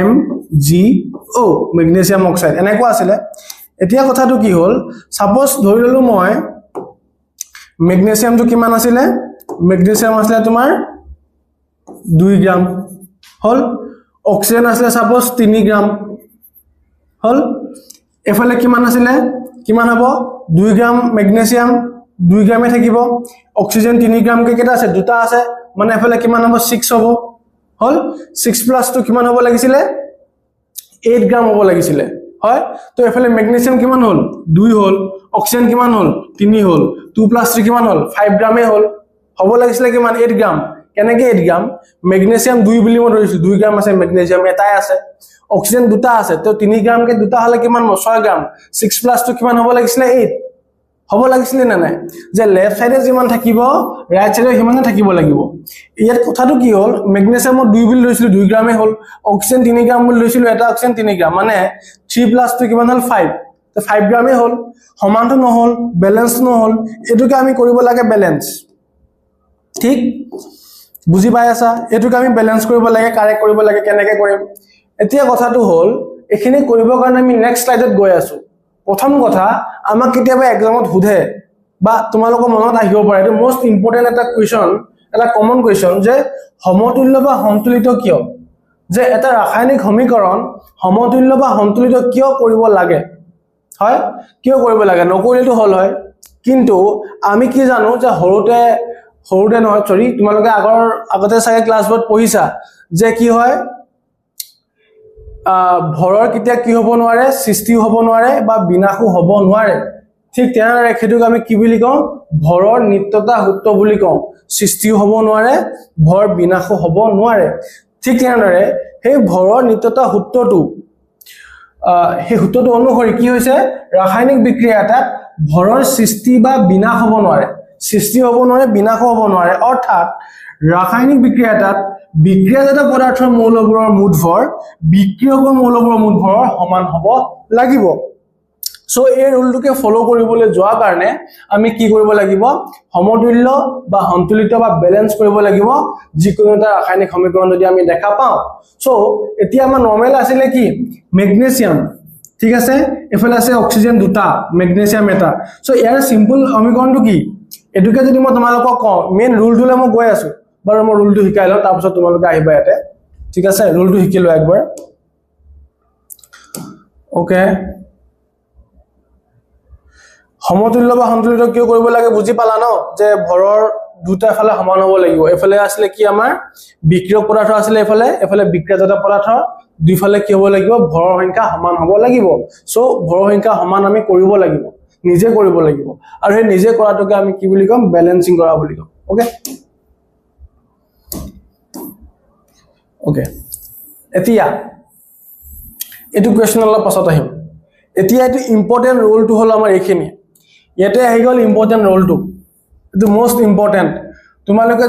MgO মেগনেছিয়াম অক্সাইড এনেকুৱা আছিল এতিয়া কথাটো কি হল সাপোজ ধৰি ললো মই মেগনেছিয়ামটো কিমান আছিল মেগনেছিয়াম আছিল তোমাৰ 2 গ্ৰাম হল অক্সিজেন আছিল সাপোজ 3 গ্ৰাম হল এফালে কিমান আছিল কিমান হ'ব 2 গ্ৰাম মেগনেছিয়াম 2 গ্ৰামে থাকিব অক্সিজেন 3 গ্ৰাম কে কেটা আছে দুটা আছে মানে এফালে কিমান হ'ব 6 হ'ব হল 6 প্লাস টু কিমান হ'ব লাগিছিল 8 গ্ৰাম হ'ব লাগিছিল হয় তো এফালে মেগনেছিয়াম কিমান হল 2 হল অক্সিজেন কিমান হল 3 হল 2 প্লাস 3 কিমান হল 5 গ্ৰামে হল হ'ব লাগিছিল কিমান 8 গ্ৰাম কেনেকৈ 8 গ্ৰাম মেগনেছিয়াম 2 বুলি মই ধৰিছো 2 গ্ৰাম আছে মেগনেছিয়াম এটাই আছে অক্সিজেন দুটা আছে তো 3 গ্ৰাম কে দুটা হলে কিমান 6 গ্ৰাম 6 প্লাস টু কিমান হ'ব লাগিছিল 8 হ'ব লাগিছিল না নাই যে লেফট সাইডে যিমান থাকিব ৰাইট সাইডে হিমানে থাকিব লাগিব ইয়াত কথাটো কি হল মেগনেছিয়াম 2 বুলি লৈছিলো 2 গ্ৰামে হল অক্সিজেন 3 গ্ৰাম বুলি লৈছিলো এটা অক্সিজেন 3 গ্ৰাম মানে 3 প্লাস 2 কিমান হল 5 তো 5 গ্ৰামে হ'ল সমানটো নহল ব্যালেন্স নহল এটুকে আমি কৰিব লাগে ব্যালেন্স ঠিক বুজি পাই আছা এটুকে আমি ব্যালেন্স কৰিব লাগে কাৰেক্ট কৰিব লাগে কেনেকৈ কৰিম এতিয়া কথাটো হ'ল এখিনি কৰিবৰ কাৰণে আমি নেক্সট স্লাইডত গৈ আছো প্ৰথম কথা আমাক কেতিয়াবা এক্সামত সুধে বা তোমালোকৰ মনত আহিব পাৰে এটো মোস্ট ইম্পৰ্টেন্ট এটা কোৱেশ্চন এটা কমন কোৱেশ্চন যে সমতুল্য বা সন্তুলিত কিয় যে এটা ৰাসায়নিক সমীকৰণ সমতুল্য বা সন্তুলিত কিয় কৰিব লাগে হয় কিয় কৰিব লাগে নকৰিলেতো হল হয় কিন্তু আমি কি জানো যে হৰুতে নহয় সৰি তোমালোকে আগতে চাগে ক্লাছত পঢ়িছা যে কি হয় ভৰৰ কিতিয়া কি হ'ব নোৱাৰে সৃষ্টি হ'ব নোৱাৰে বা বিনাশো হ'ব নোৱাৰে ঠিক তেনেদৰে খেতুক আমি কি বুলি কওঁ ভৰৰ নিত্যতা সূত্ৰ বুলি কওঁ সৃষ্টিও হ'ব নোৱাৰে ভৰ বিনাশো হ'ব নোৱাৰে ঠিক তেনেদৰে সেই ভৰৰ নিত্যতা সূত্ৰটো সেই সূত্ৰটো অনুসৰি কি হৈছে ৰাসায়নিক বিক্ৰিয়া এটাত ভৰৰ সৃষ্টি বা বিনাশ হ'ব নোৱাৰে সৃষ্টি হ'ব নোৱাৰে বিনাশ হ'ব নোৱাৰে অৰ্থাৎ ৰাসায়নিক বিক্ৰিয়া এটাত বিক্ৰিয়াজাত পদাৰ্থৰ মৌলবোৰৰ মুঠ ভৰ বিক্ৰিয়কৰ মৌলবোৰৰ মুঠ ভৰৰ সমান হ'ব লাগিব সো এই ৰুলটোকে ফলো কৰিবলৈ যোৱা কাৰণে আমি কি কৰিব লাগিব সমতুল্য বা সন্তুলিত বা ব্যালেন্স কৰিব লাগিব যিকোনো এটা ৰাসায়নিক সমীকৰণ যদি আমি দেখা পাওঁ সো এতিয়া আমাৰ নরমাল আছিল কি ম্যাগনেসিয়াম ঠিক আছে এফালে আছে অক্সিজেন দুটা ম্যাগনেসিয়াম এটা সো ইয়াৰ সিম্পল সমীকৰণটো কি এটুকে যদি মই তোমালোকক কওঁ মেইন ৰুলটোলে মই গৈ আছো বাৰু মই ৰুলটো শিকাই লওঁ তাৰ পিছত তোমালোকে আহিবা ইয়াতে ঠিক আছে ৰুলটো শিকি লও একবাৰ ওকে সমতুল্য বা সন্তুলিত কিয় কৰিব লাগে বুজি পালা ন যে ভৰৰ দুটা ফালে সমান হ'ব লাগিব এফালে আসলে কি আমাৰ বিক্ৰিয়ক পদাৰ্থ আসলে এফালে বিক্ৰিয়াজাত পদাৰ্থ দুইফালে কি হ'ব লাগিব ভৰৰ সংখ্যা সমান হ'ব লাগিব সো ভৰৰ সংখ্যা সমান আমি কৰিব লাগিব নিজে কৰিব লাগিব আৰু এই নিজে কৰাটোকে আমি কি বুলি কম ব্যালেন্সিং কৰা বুলি কম ওকে এতিয়া এটো কোৱেশ্চন অলপ পাছত আহিম এতিয়া এটো ইম্পৰ্টেন্ট ৰোলটো হল আমাৰ এইখিনি ইয়াতে আহি গল ইম্পৰ্টেন্ট ৰোলটো এটো মোস্ট ইম্পৰ্টেন্ট তোমালোকে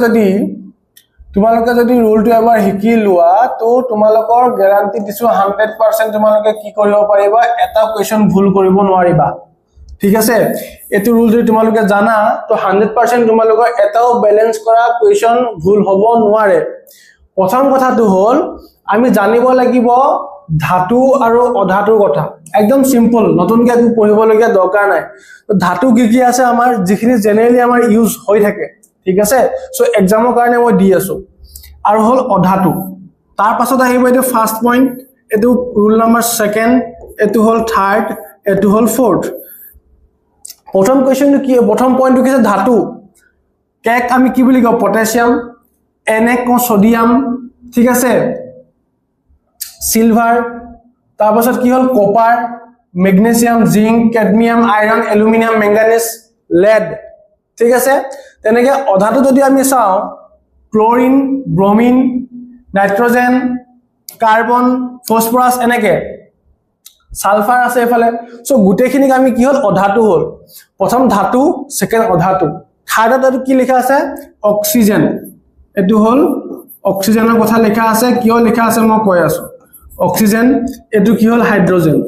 যদি ৰোলটো এবাৰ শিকি লোৱা তো তোমালোকৰ গ্যাৰান্টি দিছো 100% তোমালোকে কি কৰিব পাৰিবা এটা কোৱেশ্চন ভুল কৰিব নোৱাৰিবা ঠিক আছে এটো ৰোল যদি তোমালোকে জানা তো 100% তোমালোকৰ এটাও ব্যালেন্স কৰা কোৱেশ্চন ভুল হ'ব নোৱাৰে প্ৰথম কথাটো হল আমি জানিব লাগিব ধাতু আৰু অধাতুৰ কথা একদম সিম্পল নতুনকৈ একো পঢ়িবলগীয়া দৰকাৰ নাই তো ধাতু কি আছে আমাৰ যিখিনি জেনাৰেলি আমাৰ ইউজ হৈ থাকে ঠিক আছে সো এক্সামৰ কাৰণে মই দি আছো আৰু হল অধাতু তাৰ পাছত আহিব এটো ফাৰ্স্ট পইণ্ট এটো ৰুল নাম্বাৰ সেকেন্ড এটো হল থাৰ্ড এটো হল ফোৰ্থ প্ৰথম কোৱেশ্চনটো কি প্ৰথম পইণ্টটো কি ধাতু কেক আমি কি বুলি কওঁ পটাছিয়াম এনে কো সোডিয়াম ঠিক আছে সিলভার তাৰ পাছত কি হল copper magnesium zinc cadmium iron aluminium manganese lead ঠিক আছে তেনেকে অধাতু যদি আমি চাও chlorine bromine nitrogen carbon phosphorus এনেকে সালফার আছে এফালে সো গুটেখিনিক আমি কি হল অধাতু হল প্ৰথম ধাতু সেকেন্ড অধাতু থাৰ্ডত কি লিখা আছে অক্সিজেন এটো হল অক্সিজেনৰ কথা লেখা আছে কিয় লেখা আছে মই কৈ আছো অক্সিজেন এটো কি হল হাইড্রোজেন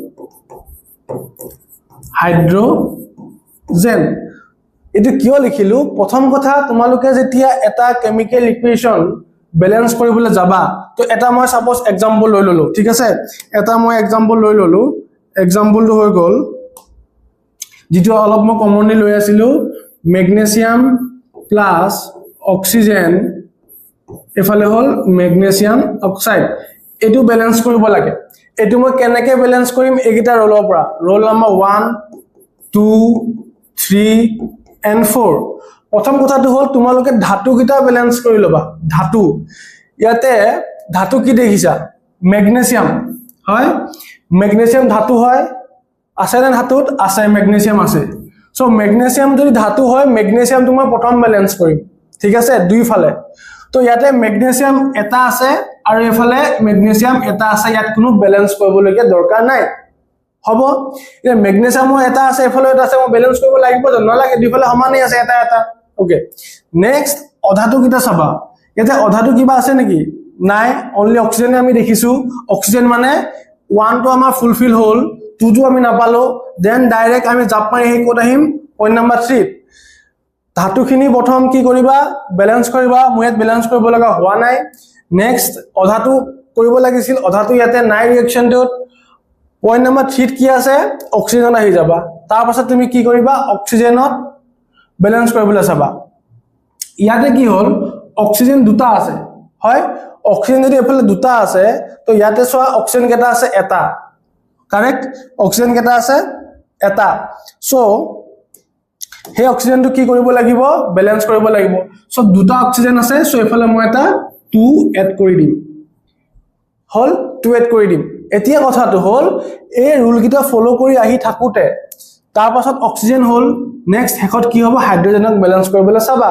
এটো কিয় লিখিলো প্ৰথম কথা তোমালোকে যেতিয়া এটা কেমিক্যাল ইকুয়েশন ব্যালেন্স কৰিবলৈ যাবা তো এটা মই সাপোজ एग्जांपल লৈ ললো ঠিক আছে এটা মই एग्जांपल লৈ ললো एग्जांपलটো হৈ গল যেটো অলপ মই কমনলি লৈ আছিলো ম্যাগনেসিয়াম প্লাস অক্সিজেন এফালে হল ম্যাগনেসিয়াম অক্সাইড এটো ব্যালেন্স কৰিব লাগে এটো মই কেনেকৈ ব্যালেন্স কৰিম এইগিটা ৰোলৰ পৰা ৰোল নাম্বাৰ 1 2 3 and 4 প্ৰথম কথাটো হল তোমালোকে ধাতু কিটা ব্যালেন্স কৰি লবা ধাতু ইয়াতে ধাতু কি দেখিছা ম্যাগনেসিয়াম হয় ম্যাগনেসিয়াম ধাতু হয় আছে না ধাতুত আছে ম্যাগনেসিয়াম আছে সো ম্যাগনেসিয়াম যদি ধাতু হয় ম্যাগনেসিয়াম তোমাৰ প্ৰথম ব্যালেন্স কৰিম ঠিক আছে দুই ফালে তো ইয়াতে ম্যাগনেসিয়াম এটা আছে আৰু এফালে ম্যাগনেসিয়াম এটা আছে ইয়াত কোনো ব্যালেন্স কৰিবলগীয়া দৰকাৰ নাই হব এ ম্যাগনেসিয়ামো এটা আছে এফালে এটা আছে মই ব্যালেন্স কৰিব লাগিব নালাগে দুইফালে সমানই আছে এটা ওকে নেক্সট অধাতু কিটা চাবা ইয়াতে অধাতু কিবা আছে নেকি নাই অনলি অক্সিজেন আমি দেখিছো অক্সিজেন মানে 1 টো আমাৰ ফুলফিল হল 2টো আমি নাপালো দেন ডাইৰেক্ট আমি জাপ মাৰি আহি ক'ত আহিম পইণ্ট নম্বৰ 3 ধাতুখিনি প্ৰথম কি কৰিবা বেলেন্স কৰিবা মই ইয়াত বেলেন্স কৰিব লগা হোৱা নাই নেক্সট অধাটো কৰিব লাগিছিল অধাটো ইয়াতে নাই ৰিএকচনটোত পইণ্ট নম্বৰ 3 কি আছে অক্সিজেন আহি যাবা তাৰ পাছত তুমি কি কৰিবা অক্সিজেনত বেলেন্স কৰিবলৈ চাবা ইয়াতে কি হ'ল অক্সিজেন দুটা আছে হয় অক্সিজেন যদি এফালে দুটা আছে তো ইয়াতে চোৱা অক্সিজেন কেটা আছে এটা কাৰেক্ট অক্সিজেন কেটা আছে এটা সো হে অক্সিজেনটো কি কৰিব লাগিব বেলেন্স কৰিব লাগিব সো দুটা অক্সিজেন আছে সো এফালে মই এটা 2 এড কৰি দিম হল 2 এড কৰি দিম এতিয়া কথাটো হল এই ৰুল কিটা ফলো কৰি আহি থাকুতে তাৰ পাছত অক্সিজেন হল নেক্সট হেকত কি হ'ব হাইড্ৰোজেনক বেলেন্স কৰিবলৈ চাবা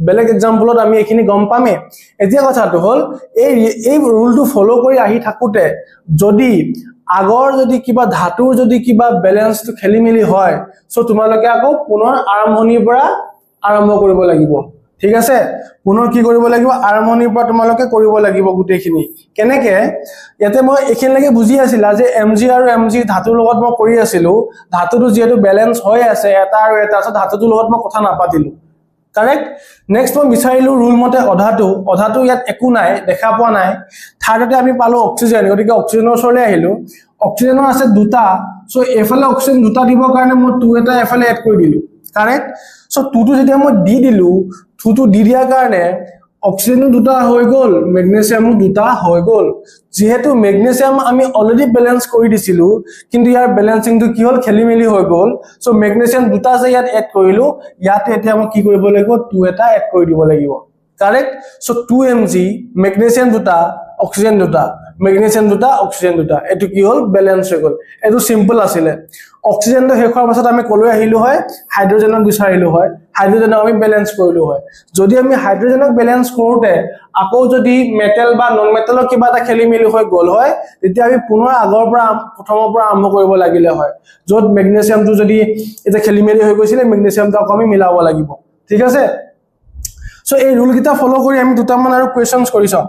বেলেগ এক্সাম্পলত আমি এখিনি গম পামে এতিয়া কথাটো হল এই ৰুলটো ফলো কৰি আহি থাকুতে যদি আগৰ যদি কিবা ধাতুৰ যদি কিবা বেলেন্সটো খেলিমেলি হয় সো তোমালোকে আকৌ পুনৰ আৰম্ভণিৰ পৰা আৰম্ভ কৰিব লাগিব ঠিক আছে পুনৰ কি কৰিব লাগিব আৰম্ভণিৰ পৰা তোমালোকে কৰিব লাগিব গুটেখিনি কেনেকে ইয়াতে মই এখিনলৈকে বুজি আছিলা যে mg আৰু mg ধাতুৰ লগত মই কৰি আছিলো ধাতুটো যেটো বেলেন্স হৈ আছে এটা আৰু এটা আছে ধাতুটোৰ লগত মই কথা নাপাতিলো কাৰেক্ট নেক্সট মই বিচাৰিলো ৰুল মতে অধাটো ইয়াত একো নাই দেখা পোৱা নাই থাৰ্ডতে আমি পালো অক্সিজেন গতিকে অক্সিজেনৰ ওচৰলৈ আহিলো অক্সিজেনৰ আছে দুটা সো এফালে অক্সিজেন দুটা দিব কাৰণে মই 2 এটা এফালে এড কৰি দিলো কারেক্ট সো 2 টো যেতিয়া মই দি দিলো 2 টো দি দিয়াৰ কাৰণে অক্সিজেন দুটা হৈ গল ম্যাগনেসিয়াম দুটা হৈ গল যেহেতু ম্যাগনেসিয়াম আমি অলৰেডি বেলেন্স কৰি দিছিলো কিন্তু ইয়াৰ বেলেন্সিংটো কি হল খেলিমেলি হৈ গল সো ম্যাগনেসিয়াম দুটা যে ইয়াত এড কৰিলো ইয়াতে এতিয়া মই কি কৰিব লাগিব 2 এটা এড কৰি দিব লাগিব কারেক্ট সো 2 mg ম্যাগনেসিয়াম দুটা অক্সিজেন দুটা ম্যাগনেসিয়াম দুটা অক্সিজেন দুটা এটো কি হল বেলেন্স হৈ গল এটো সিম্পল আছিল অক্সিজেনটো হেখৰ পাছত আমি কলৈ আহিলো হয় হাইড্ৰোজেনক বিচাৰিলো হয় হাইড্ৰোজেনক আমি বেলেন্স কৰিলো হয় যদি আমি হাইড্ৰোজেনক বেলেন্স কৰোতে আকৌ যদি মেটেল বা নন মেটেলৰ কিবা এটা খেলিমেলি হৈ গল হয় তেতিয়া আমি পুনৰ আগৰ পৰা প্ৰথমৰ পৰা আৰম্ভ কৰিব লাগিলে হয় যত ম্যাগনেসিয়ামটো যদি এটা খেলিমেলি হৈ গৈছিল ম্যাগনেসিয়ামটো আকৌ আমি মিলাব লাগিব ঠিক আছে সো এই ৰুল কিটা ফলো কৰি আমি দুটামান আৰু কোৱেশ্চনছ কৰি চাও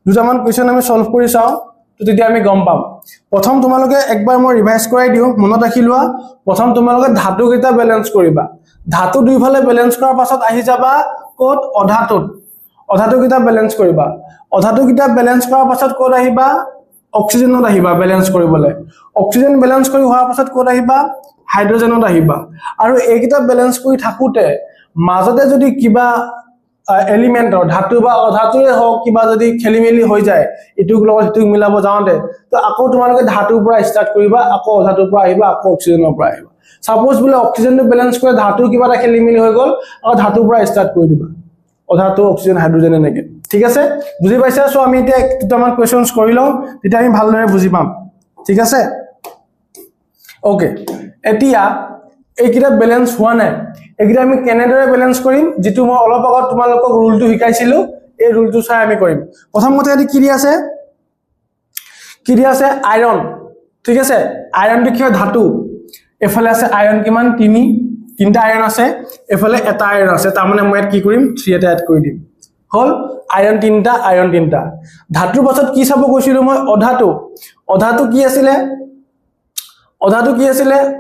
দুটামান কোৱেশ্চন আমি সলভ কৰি চাও তো তেতিয়া আমি গম পাম প্ৰথম তোমালোকে একবাৰ মই ৰিভাইজ কৰাই দিও মনত ৰাখি লোৱা প্ৰথম তোমালোকে ধাতু কিটা বেলেন্স কৰিবা ধাতু দুইফালে বেলেন্স কৰাৰ পাছত আহি যাবা কোড অধাতু কিটা বেলেন্স কৰিবা অধাতু কিটা বেলেন্স কৰাৰ পাছত কোড আহিবা অক্সিজেনত আহিবা বেলেন্স কৰিবলৈ অক্সিজেন বেলেন্স কৰি হোৱাৰ পাছত কোড আহিবা হাইড্ৰোজেনত আহিবা আৰু এইকিটা বেলেন্স কৰি থাকুতে মাজতে যদি কিবা এলিমেন্টৰ ধাতু বা অধাতুৰে হওক কিবা যদি খেলিমেলি হৈ যায় ইটুক লগত ইটুক মিলাব যাওঁতে তো আকৌ তোমালোকে ধাতুৰ পৰা ষ্টাৰ্ট কৰিবা আকৌ অধাতুৰ পৰা আহিবা আকৌ অক্সিজেনৰ পৰা আহিবা সাপোজ বোলে অক্সিজেনটো বেলেন্স কৰে ধাতুৰ কিবা এটা খেলিমেলি হৈ গল আকৌ ধাতুৰ পৰা ষ্টাৰ্ট কৰি দিবা অধাতু অক্সিজেন হাইড্ৰোজেন এনেকে ঠিক আছে বুজি পাইছা সো আমি এতিয়া দুটামান কোৱেশ্চনছ কৰি লওঁ তেতিয়া আমি ভালদৰে বুজি পাম ঠিক আছে ওকে এতিয়া এইকিটা বেলেন্স হোৱা নাই এগিটা আমি কেনেদৰে বেলেন্স কৰিম যেটো মই অলপ আগত তোমালোকক ৰুলটো শিকাইছিলো এই ৰুলটো চাই আমি কৰিম প্ৰথম কথা এটি কি দি আছে আয়ৰন ঠিক আছে আয়ৰনটো কি হয় ধাতু এফালে আছে আয়ৰন কিমান তিনিটা আয়ৰন আছে এফালে এটা আয়ৰন আছে তাৰ মানে মই কি কৰিম 3 এটা এড কৰি দিম হল আয়ৰন তিনিটা ধাতুৰ পাছত কি চাব কৈছিলো মই অধাতু কি আছিল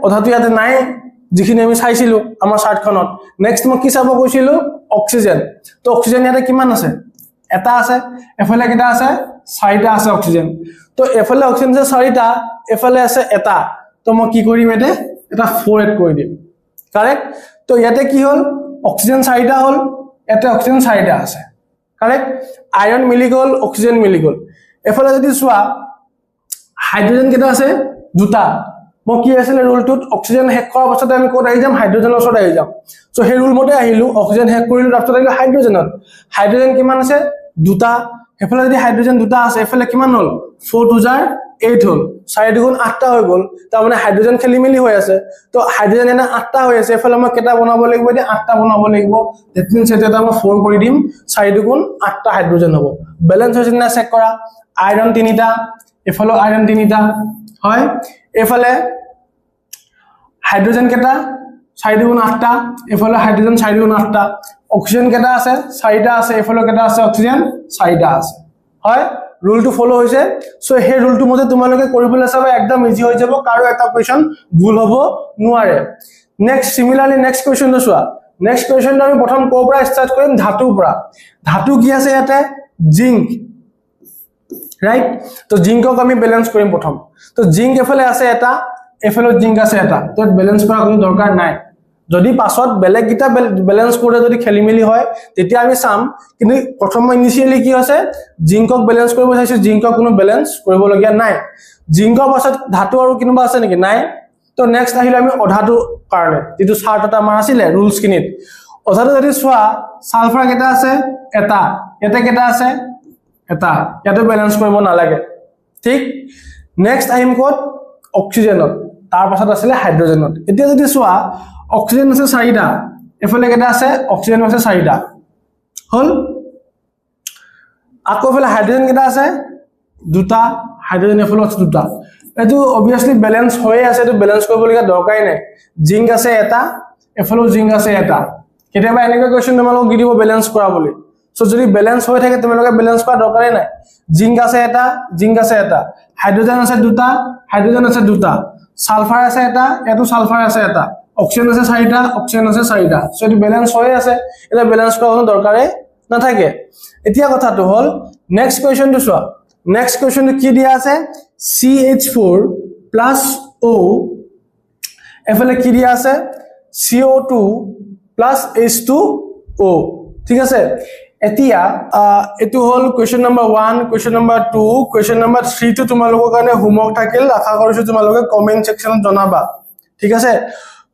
অধাতু ইয়াতে নাই যিখিনি আমি চাইছিলো আমাৰ চাৰ্টখনত নেক্সট মই কি চাব কৈছিলো অক্সিজেন তো অক্সিজেন ইয়াতে কিমান আছে এটা আছে এফালে কিটা আছে 4টা আছে অক্সিজেন তো এফালে অক্সিজেন আছে 4টা এফালে আছে এটা তো মই কি কৰিম এটা 4 এড কৰি দিম কারেক্ট তো ইয়াতে কি হল অক্সিজেন 4টা হল এতে অক্সিজেন 4টা আছে কারেক্ট আয়রন মিলি গল অক্সিজেন মিলি গল এফালে যদি সোয়া হাইড্ৰোজেন কিটা আছে দুটা মই কি আছিল ৰুলটোত অক্সিজেন হেক কৰাৰ পাছত আমি কোড আহি যাম হাইড্ৰোজেনৰ ওচৰত আহি যাম সো হে ৰুল মতে আহিলো অক্সিজেন হেক কৰিলো তাৰপিছত আহিলো হাইড্ৰোজেন কিমান আছে দুটা এফালে যদি হাইড্ৰোজেন দুটা আছে এফালে কিমান হল 4 2 জাৰ 8 হল 4 দুগুণ 8টা হৈ গল তাৰ মানে হাইড্ৰোজেন খেলিমেলি হৈ আছে তো হাইড্ৰোজেন এনে 8টা হৈ আছে এফালে মই কেটা বনাব লাগিব এতিয়া 8টা বনাব লাগিব দ্যাট মিন্স এটা মই 4 কৰি দিম 4 দুগুণ 8টা হাইড্ৰোজেন হ'ব বেলেন্স হৈছে না চেক কৰা আয়ৰন 3টা এফালে আয়ৰন 3টা হয় এফালে হাইড্ৰোজেন কেটা 4 দুগুণ 8টা এফালে হাইড্ৰোজেন 4 দুগুণ 8টা অক্সিজেন কেটা আছে 4টা আছে এফালে কেটা আছে অক্সিজেন 4টা আছে হয় ৰুলটো ফলো হৈছে সো সেই ৰুলটো মতে তোমালোকে কৰিবলৈ চাবা একদম ইজি হৈ যাব কাৰো এটা কোৱেশ্চন ভুল হ'ব নোৱাৰে নেক্সট সিমিলাৰলি নেক্সট কোৱেশ্চনটো চোৱা নেক্সট কোৱেশ্চনটো আমি প্ৰথম কোৰ পৰা ষ্টাৰ্ট কৰিম ধাতুৰ পৰা ধাতু কি আছে ইয়াতে জিংক ৰাইট তো জিংকক আমি ব্যালেন্স কৰিম প্ৰথম তো জিংক এফালে আছে এটা এফালে জিংক আছে এটা তো ব্যালেন্স কৰা কোনো দৰকাৰ নাই যদি পাছত বেলেগ গিটা ব্যালেন্স কৰে যদি খেলিমেলি হয় তেতিয়া আমি চাম কিন্তু প্ৰথম ইনিশিয়ালি কি আছে জিংকক ব্যালেন্স কৰিব চাইছো জিংকক কোনো ব্যালেন্স কৰিব লগিয়া নাই জিংকৰ পাছত ধাতু আৰু কিবা আছে নেকি নাই তো নেক্সট আহিলে আমি অধাতু কাৰণে যেটো চাৰ্ট এটা আমাৰ আছিল ৰুলছ কিনিত অধাতু যদি চোৱা সালফাৰ কেটা আছে এটা এতে কেটা আছে এটা ইয়াতে ব্যালেন্স কৰিব নালাগে ঠিক নেক্সট আহিম কোত অক্সিজেনত তাৰ পাছত আছিল হাইড্ৰোজেনত এতিয়া যদি চোৱা অক্সিজেন আছে 4টা এফালে কেটা আছে অক্সিজেন আছে 4টা হল আকৌ এফালে হাইড্ৰোজেন কেটা আছে দুটা হাইড্ৰোজেন এফালে আছে দুটা এটো obviously ব্যালেন্স হৈ আছে এটো ব্যালেন্স কৰিব লগা দৰকাই নাই জিংক আছে এটা এফালে জিংক আছে এটা কেতিয়াবা এনেকৈ কোৱেশ্চন তোমালোক গিৰিব ব্যালেন্স কৰা বুলি সো যদি ব্যালেন্স হৈ থাকে তোমালোকে ব্যালেন্স কৰা দৰকাৰে নাই জিংক আছে এটা হাইড্ৰোজেন আছে দুটা সালফাৰ আছে এটা এটো সালফাৰ আছে এটা অক্সিজেন আছে 4টা অক্সিজেন আছে 4টা সো এটো ব্যালেন্স হৈ আছে এটা ব্যালেন্স কৰা কোনো দৰকাৰে নাথাকে এতিয়া কথাটো হল নেক্সট কোৱেশ্চনটো চোৱা নেক্সট কোৱেশ্চনটো কি দিয়া আছে CH4 + O এফালে কি দিয়া আছে CO2 + H2O ঠিক আছে এতিয়া এটো হল question number 1 question number 2 question number 3 টো তোমালোকৰ কাৰণে হোমৱৰ্ক থাকিল আশা কৰিছো তোমালোকে কমেন্ট সেকশনত জনাবা ঠিক আছে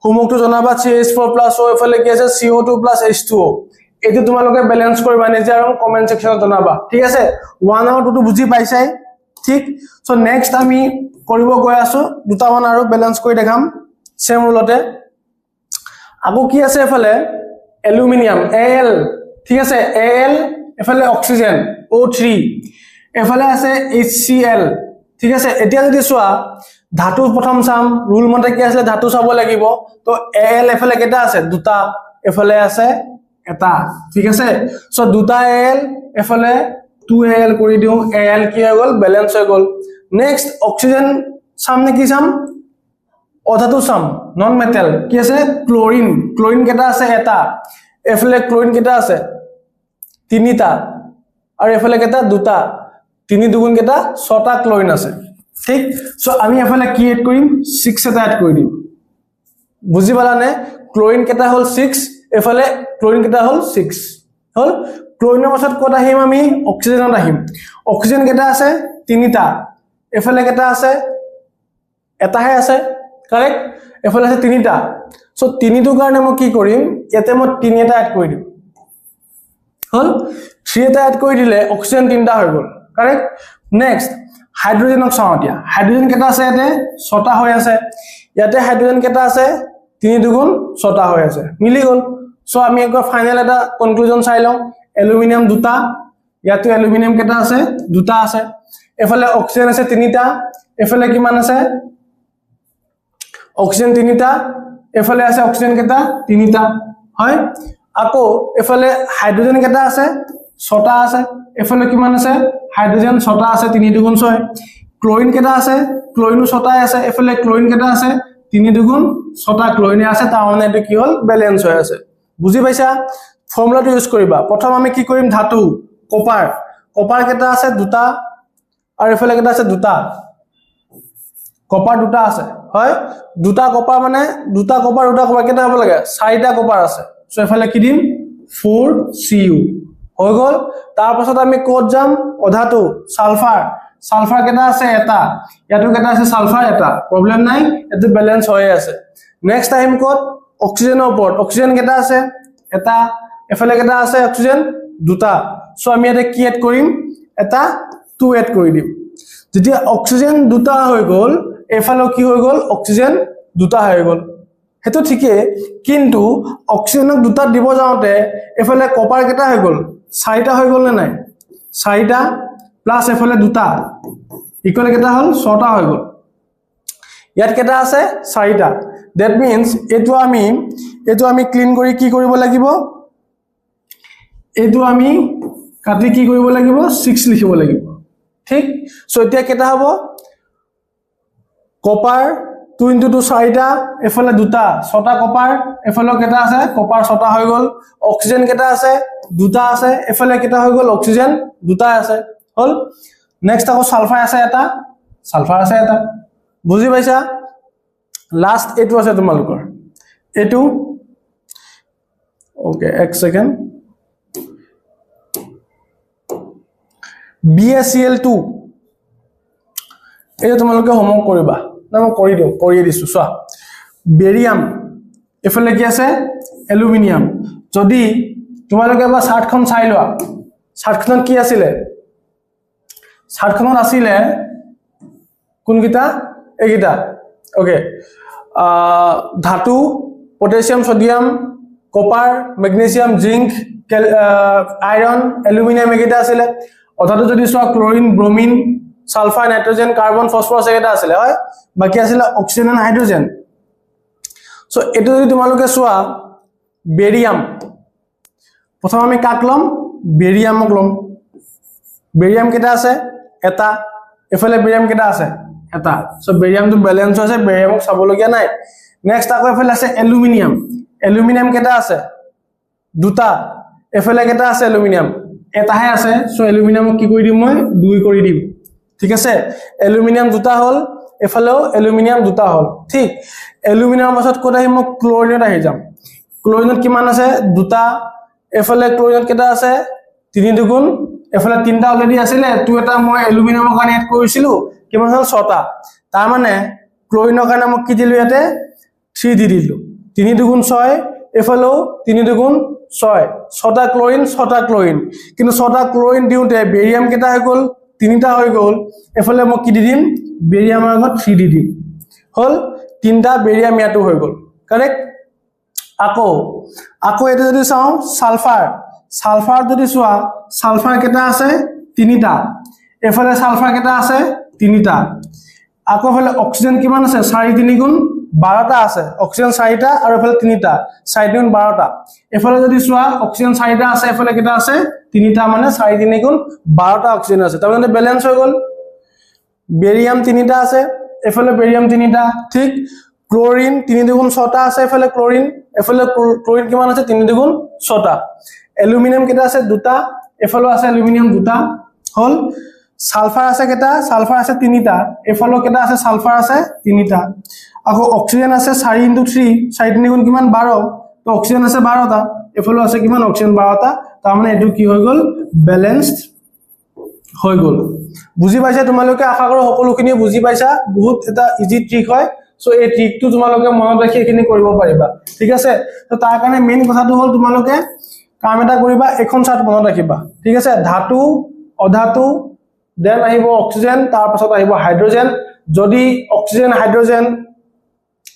হোমৱৰ্কটো জনাবা CH4 + O এফালে কি আছে CO2 + H2O এটো তোমালোকে ব্যালেন্স কৰিবা নিজে আৰু কমেন্ট সেকশনত জনাবা ঠিক আছে 1 আৰু 2 টো বুজি পাইছাই ঠিক সো নেক্সট আমি কৰিব গৈ আছো দুটামান আৰু ব্যালেন্স কৰি দেখাম সেম ৰুলতে আকৌ কি আছে এফালে এলুমিনিয়াম Al ঠিক আছে Al এফালে অক্সিজেন O3 এফালে আছে HCl ঠিক আছে এতিয়া যদি চোৱা ধাতু প্ৰথম চাম ৰুল মতে কি আছে ধাতু চাব লাগিব তো Al এফালে কেটা আছে দুটা এফালে আছে এটা ঠিক আছে সো দুটা Al এফালে 2Al কৰি দিও Al কি হৈ গল ব্যালেন্স হৈ গল নেক্সট অক্সিজেন সামনে কি চাম অধাতু চাম নন মেটাল কি আছে ক্লোৰিন কেটা আছে এটা এফালে ক্লোৰিন কেটা আছে তিনিটা আৰু এফালে কেটা দুটা তিনি দুগুণ কেটা 6টা ক্লোৰিন আছে ঠিক সো আমি এফালে কি এড কৰিম 6 এটা এড কৰি দিম বুজি পালানে ক্লোৰিন কেটা হল 6 এফালে ক্লোৰিন কেটা হল 6 হল ক্লোৰিনৰ পাছত কত আহিম আমি অক্সিজেনত আহিম অক্সিজেন কেটা আছে তিনিটা এফালে কেটা আছে এটাহে আছে কারেক্ট এফালে আছে তিনিটা সো তিনিটোৰ কাৰণে মই কি কৰিম ইয়াতে মই 3 এটা এড কৰি দিম হল 3 এটা এড কৰি দিলে অক্সিজেন 3টা হৈ গল কাৰেক্ট নেক্সট হাইড্ৰোজেনক চাও এতিয়া হাইড্ৰোজেন কেটা আছে ইয়াতে 6টা হৈ আছে ইয়াতে হাইড্ৰোজেন কেটা আছে 3 দুগুণ 6টা হৈ আছে মিলি গল সো আমি একবাৰ ফাইনাল এটা কনক্লুজন চাই লওঁ এলুমিনিয়াম দুটা ইয়াতে এলুমিনিয়াম কেটা আছে দুটা আছে এফালে অক্সিজেন আছে 3টা এফালে কিমান আছে অক্সিজেন 3টা এফালে আছে অক্সিজেন কেটা 3টা হয় আকৌ এফালে হাইড্ৰোজেন কেটা আছে 6টা আছে এফালে কিমান আছে হাইড্ৰোজেন 6টা আছে 3 দুগুণ 6 ক্লোৰিন কেটা আছে ক্লোৰিনো 6টা আছে এফালে ক্লোৰিন কেটা আছে 3 দুগুণ 6টা ক্লোৰিনে আছে তাৰ মানে এটো কি হল ব্যালেন্স হৈ আছে বুজি পাইছা ফৰ্মুলাটো ইউজ কৰিবা প্ৰথম আমি কি কৰিম ধাতু কপাৰ কেটা আছে দুটা আৰু এফালে কেটা আছে দুটা কপাৰ দুটা আছে হয় দুটা কপাৰ মানে দুটা কপাৰ কেটা হ'ব লাগে 4টা কপাৰ আছে সো এফালে কি দিম 4Cu হৈ গল তাৰ পাছত আমি কোত যাম অধাতু সালফাৰ কেটা আছে এটা ইয়াটো কেটা আছে সালফাৰ এটা প্ৰবলেম নাই এটো ব্যালেন্স হৈ আছে নেক্সট আহিম কোত অক্সিজেনৰ ওপৰত অক্সিজেন কেটা আছে এটা এফালে কেটা আছে অক্সিজেন দুটা সো আমি এটা কি এড কৰিম এটা 2 এড কৰি দিম যেতিয়া অক্সিজেন দুটা হৈ গল এফালে কি হৈ গল অক্সিজেন দুটা হৈ গল হেতু ঠিকে কিন্তু অক্সিজেনক দুটা দিব যাওতে এফালে কপাৰ কেটা হৈ গল 4টা হৈ গল নে নাই 4টা প্লাস এফালে দুটা ইকুয়াল কেটা হল 6টা হৈ গল ইয়াত কেটা আছে 4টা দ্যাট মিন্স এটো আমি ক্লিন কৰি কি কৰিব লাগিব এটো আমি কাটি কি কৰিব লাগিব 6 লিখিব লাগিব ঠিক সো এতিয়া কেটা হ'ব কপাৰ 2 * 2 4টা এফালে দুটা 6টা কপাৰ এফালে কেটা আছে কপাৰ 6টা হৈ গল অক্সিজেন কেটা আছে দুটা আছে এফালে কেটা হৈ গল অক্সিজেন দুটা আছে হল নেক্সট আকৌ সালফাৰ আছে এটা বুজি পাইছা লাষ্ট এটো আছে তোমালোকৰ এটো ওকে এক সেকেন্ড BaCl2 এটা তোমালোকে হোমৱৰ্ক কৰিবা না মই কৰি দিছো চোৱা বেৰিয়াম এফালে কি আছে এলুমিনিয়াম যদি তোমালোকে বা চাৰ্টখন চাই লোৱা চাৰ্টখনত কি আছিল চাৰ্টখনত আছিল কোনকিটা এইকিটা ওকে ধাতু potassium sodium copper magnesium zinc iron aluminium একিটা আছিল অৰ্থাৎ যদি চোৱা chlorine bromine sulphur nitrogen carbon phosphorus একিটা আছিল হয় বাকি আছিল অক্সিজেন আৰু হাইড্ৰোজেন সো এটো যদি তোমালোকে চোৱা বেৰিয়াম প্ৰথম আমি কাক লম বেৰিয়ামক লম বেৰিয়াম কেটা আছে এটা এফালে বেৰিয়াম কেটা আছে এটা সো বেৰিয়ামটো ব্যালেন্স আছে বেৰিয়ামক চাবলগিয়া নাই নেক্সট আকৌ এফালে আছে এলুমিনিয়াম কেটা আছে দুটা এফালে কেটা আছে এলুমিনিয়াম এটাহে আছে সো এলুমিনিয়ামক কি কৰি দিম মই 2 কৰি দিম ঠিক আছে এলুমিনিয়াম দুটা হল এফালেও এলুমিনিয়াম দুটা হল ঠিক এলুমিনিয়ামৰ পাছত কোড আহি মই ক্লোৰিনত আহি যাম ক্লোৰিনত কিমান আছে দুটা এফালে ক্লোৰিনত কেটা আছে 3 দুগুণ এফালে তিনটা অলৰেডি আছিল তো এটা মই এলুমিনিয়ামৰ কাৰণে এড কৰিছিলো কিমান হল 6টা তাৰ মানে ক্লোৰিনৰ কাৰণে মই কি দিলো ইয়াতে 3 দি দিলো 3 দুগুণ 6 এফালেও 3 দুগুণ 6টা ক্লোৰিন কিন্তু 6টা ক্লোৰিন দিওতে বেৰিয়াম কেটা হৈ গল 3টা হৈ গল এফালে মই কি দি দিম বেৰিয়ামৰ আগত 3 দি দিম হল 3টা বেৰিয়াম ইয়াটো হৈ গল কাৰেক্ট আকৌ এটা যদি চাও সালফাৰ যদি চোৱা সালফাৰ কেটা আছে 3টা এফালে সালফাৰ কেটা আছে 3টা আকৌ এফালে অক্সিজেন কিমান আছে 4 3 গুণ 12টা আছে অক্সিজেন 4টা আৰু এফালে 3টা 4 গুণ 12টা এফালে যদি চোৱা অক্সিজেন 4টা আছে এফালে কেটা আছে 3টা মানে 4 3 গুণ 12টা অক্সিজেন আছে তাৰ মানে ব্যালেন্স হৈ গল বেৰিয়াম 3টা আছে এফালে বেৰিয়াম 3টা ঠিক ক্লোৰিন 3 দুগুণ 6টা আছে এফালে ক্লোৰিন কিমান আছে 3 দুগুণ 6টা এলুমিনিয়াম কেটা আছে দুটা এফালে আছে এলুমিনিয়াম দুটা হল সালফাৰ আছে কেটা সালফাৰ আছে 3টা এফালে কেটা আছে সালফাৰ আছে 3টা আকৌ অক্সিজেন আছে 4 * 3 4 3 গুণ কিমান 12 তো অক্সিজেন আছে 12টা এফালে আছে কিমান অক্সিজেন 12টা তাৰ মানে এটো কি হৈ গল ব্যালেন্সড হৈ গল বুজি পাইছা তোমালোকে আশা কৰো সকলোখিনি বুজি পাইছা বহুত এটা ইজি ট্ৰিক হয় সো এই ট্ৰিকটো তোমালোকে মনত ৰাখি এখিনি কৰিব পাৰিবা ঠিক আছে তো তাৰ কাৰণে মেইন কথাটো হল তোমালোকে কাম এটা কৰিবা এখন চাৰ্ট মনত ৰাখিবা ঠিক আছে ধাতু অধাতু দেন আহিব অক্সিজেন তাৰ পাছত আহিব হাইড্ৰোজেন যদি অক্সিজেন হাইড্ৰোজেন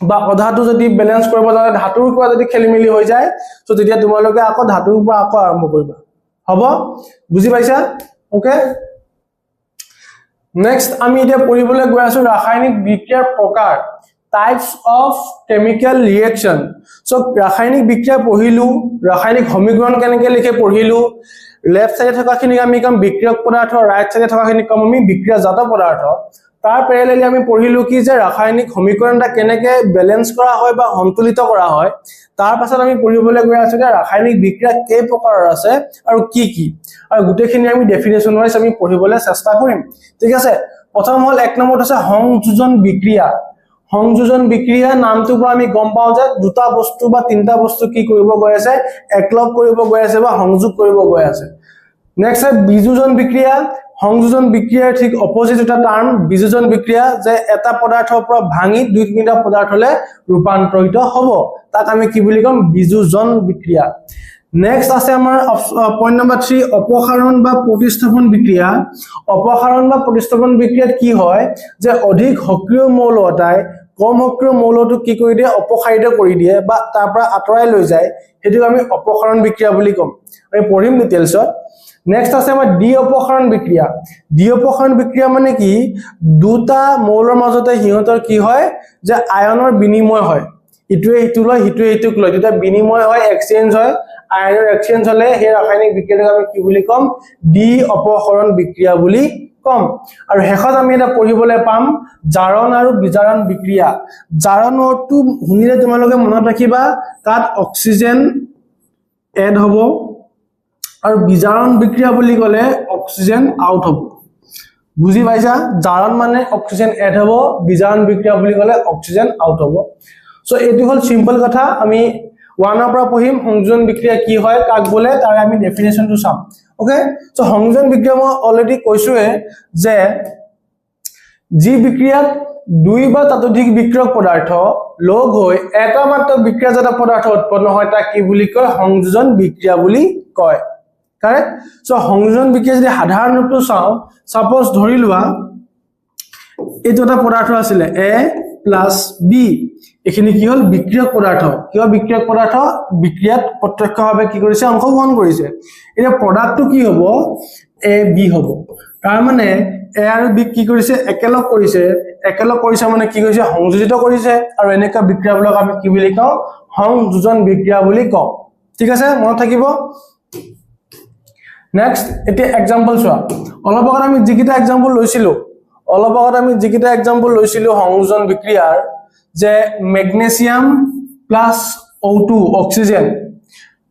বা অধাতু যদি ব্যালেন্স কৰিব জানে ধাতুৰ পৰা যদি খেলিমেলি হৈ যায় সো তেতিয়া তোমালোকে আকৌ ধাতুৰ পৰা আকৌ আৰম্ভ কৰিবা হ'ব বুজি পাইছা ওকে নেক্সট আমি এতিয়া পঢ়িবলৈ গৈ আছো ৰাসায়নিক বিক্ৰিয়াৰ প্ৰকাৰ types of chemical reaction so ৰাসায়নিক বিক্ৰিয়া পঢ়িলো ৰাসায়নিক সমীকৰণ কেনেকৈ লিখে পঢ়িলো লেফট সাইডে থকাখিনি আমি কম বিক্ৰিয়ক পদাৰ্থ ৰাইট সাইডে থকাখিনি কম আমি বিক্ৰিয়াজাত পদাৰ্থ তাৰ প্যাৰেলালি আমি পঢ়িলো কি যে ৰাসায়নিক সমীকৰণটা কেনেকৈ ব্যালেন্স কৰা হয় বা সন্তুলিত কৰা হয় তাৰ পাছত আমি পঢ়িবলৈ গৈ আছো যে ৰাসায়নিক বিক্ৰিয়া কেই প্ৰকাৰৰ আছে আৰু কি আৰু গুটেখিনি আমি ডেফিনেশন ওয়াইজ আমি পঢ়িবলৈ চেষ্টা কৰিম ঠিক আছে প্ৰথম হল এক নম্বৰত আছে সংযোজন বিক্ৰিয়া নামটোৰ পৰা আমি গম পাও যে দুটা বস্তু বা তিনটা বস্তু কি কৰিব গৈ আছে একলগ কৰিব গৈ আছে বা সংযোগ কৰিব গৈ আছে নেক্সট আছে বিযোজন বিক্ৰিয়া সংযোজন বিক্ৰিয়াৰ ঠিক অপোজিট এটা টাৰ্ম বিযোজন বিক্ৰিয়া যে এটা পদাৰ্থৰ পৰা ভাঙি দুই তিনিটা পদাৰ্থলৈ ৰূপান্তৰিত হ'ব তাক আমি কি বুলি কম বিযোজন বিক্ৰিয়া নেক্সট আছে আমাৰ পইণ্ট নম্বৰ 3 অপসাৰণ বা প্ৰতিস্থাপন বিক্ৰিয়াত কি হয় যে অধিক সক্ৰিয় মৌল এটাই কম সক্ৰিয় মৌলটো কি কৰি দিয়ে অপসাৰিত কৰি দিয়ে বা তাৰ পৰা আঁতৰাই লৈ যায় হেতু আমি অপসাৰণ বিক্ৰিয়া বুলি কম আমি পঢ়িম ডিটেইলছত নেক্সট আছে আমাৰ ডি অপসাৰণ বিক্ৰিয়া মানে কি দুটা মৌলৰ মাজতে হিহঁতৰ কি হয় যে আয়নৰ বিনিময় হয় ইটোৱে ইটোলৈ হিটোৱে ইটোক লৈ দুটা বিনিময় হয় এক্সচেঞ্জ হয় আয়নৰ এক্সচেঞ্জ হলে হে ৰাসায়নিক বিক্ৰিয়াক আমি কি বুলি কম ডি অপসাৰণ বিক্ৰিয়া বুলি কম আৰু হেখত আমি এটা পঢ়িবলৈ পাম জাৰণ আৰু বিজাৰণ বিক্ৰিয়া জাৰণটো শুনিলে তোমালোকে মনত ৰাখিবা তাত অক্সিজেন এড হ'ব আৰু বিজাৰণ বিক্ৰিয়া বুলি ক'লে অক্সিজেন আউট হ'ব বুজি পাইছা জাৰণ মানে অক্সিজেন এড হ'ব বিজাৰণ বিক্ৰিয়া বুলি ক'লে অক্সিজেন আউট হ'ব সো এটো হল সিম্পল কথা আমি 1 ৰ পৰা পঢ়িম সংযোজন বিক্ৰিয়া কি হয় কাক বলে তাৰে আমি ডেফিনেশনটো চাম ওকে সো সংযোজন বিক্ৰিয়া মই অলৰেডি কৈছোৱে যে যি বিক্ৰিয়াত দুই বা ততোধিক বিক্ৰিয়ক পদাৰ্থ লগ হৈ এটা মাত্ৰ বিক্ৰিয়াজাত পদাৰ্থ উৎপন্ন হয় তাক কি বুলি কয় সংযোজন বিক্ৰিয়া বুলি কয় কাৰেক্ট সো সংযোজন বিক্ৰিয়া যদি সাধাৰণ ৰূপটো চাও সাপোজ ধৰি লোৱা এইটো এটা পদাৰ্থ আছিল a + b এখিনি কি হল বিক্ৰিয়ক পদাৰ্থ কিয় বিক্ৰিয়ক পদাৰ্থ বিক্ৰিয়াত প্ৰত্যক্ষভাৱে কি কৰিছে অংশগ্ৰহণ কৰিছে এটা প্ৰডাক্টটো কি হ'ব a b হ'ব তাৰ মানে a আৰু b কি কৰিছে একেলগ কৰিছে মানে কি কৰিছে সংযোজিত কৰিছে আৰু এনেকা বিক্ৰিয়াবিলাক আমি কি বুলি কওঁ সংযোজন বিক্ৰিয়া বুলি কওঁ ঠিক আছে মনত থাকিব নেক্সট এটা एग्जांपल চোৱা অলপ আগত আমি যিকিটা एग्जांपल লৈছিলো সংযোজন বিক্ৰিয়াৰ যে মেগনেসিয়াম প্লাস O2 অক্সিজেন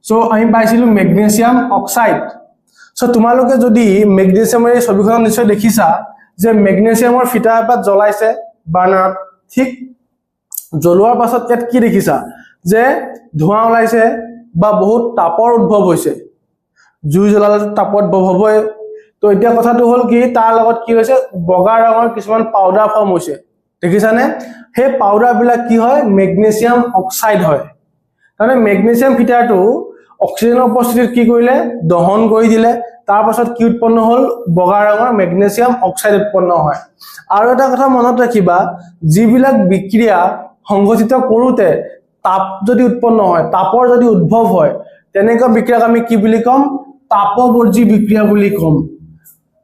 সো আমি পাইছিলো মেগনেসিয়াম অক্সাইড সো তোমালোকে যদি মেগনেসিয়ামৰ এই ছবিখন নিশ্চয় দেখিছা যে মেগনেসিয়ামৰ ফিটা এপাত জ্বলাইছে বাৰ্নাৰ ঠিক জ্বলোৱাৰ পাছত ইয়াত কি দেখিছা যে ধোঁৱা ওলাইছে বা বহুত তাপৰ উদ্ভৱ হৈছে জুই জ্বলালে তাপত উদ্ভৱ হ'বই তো এতিয়া কথাটো হল কি তাৰ লগত কি হৈছে বগা ৰঙৰ কিছুমান পাউডাৰ ফৰ্ম হৈছে দেখিছানে হে পাউডাৰ বিলাক কি হয় মেগনেসিয়াম অক্সাইড হয় মানে মেগনেসিয়াম ফিটাৰটো অক্সিজেনৰ উপস্থিতিত কি কৰিলে দহন কৰি দিলে তাৰ পাছত কি উৎপন্ন হল বগা ৰঙৰ মেগনেসিয়াম অক্সাইড উৎপন্ন হয় আৰু এটা কথা মনত ৰাখিবা যিবিলাক বিক্ৰিয়া সংঘটিত কৰোতে তাপ যদি উৎপন্ন হয় তাপৰ যদি উদ্ভৱ হয় তেনেকা বিক্ৰিয়াক আমি কি বুলি কম তাপবৰ্জী বিক্ৰিয়া বুলি কম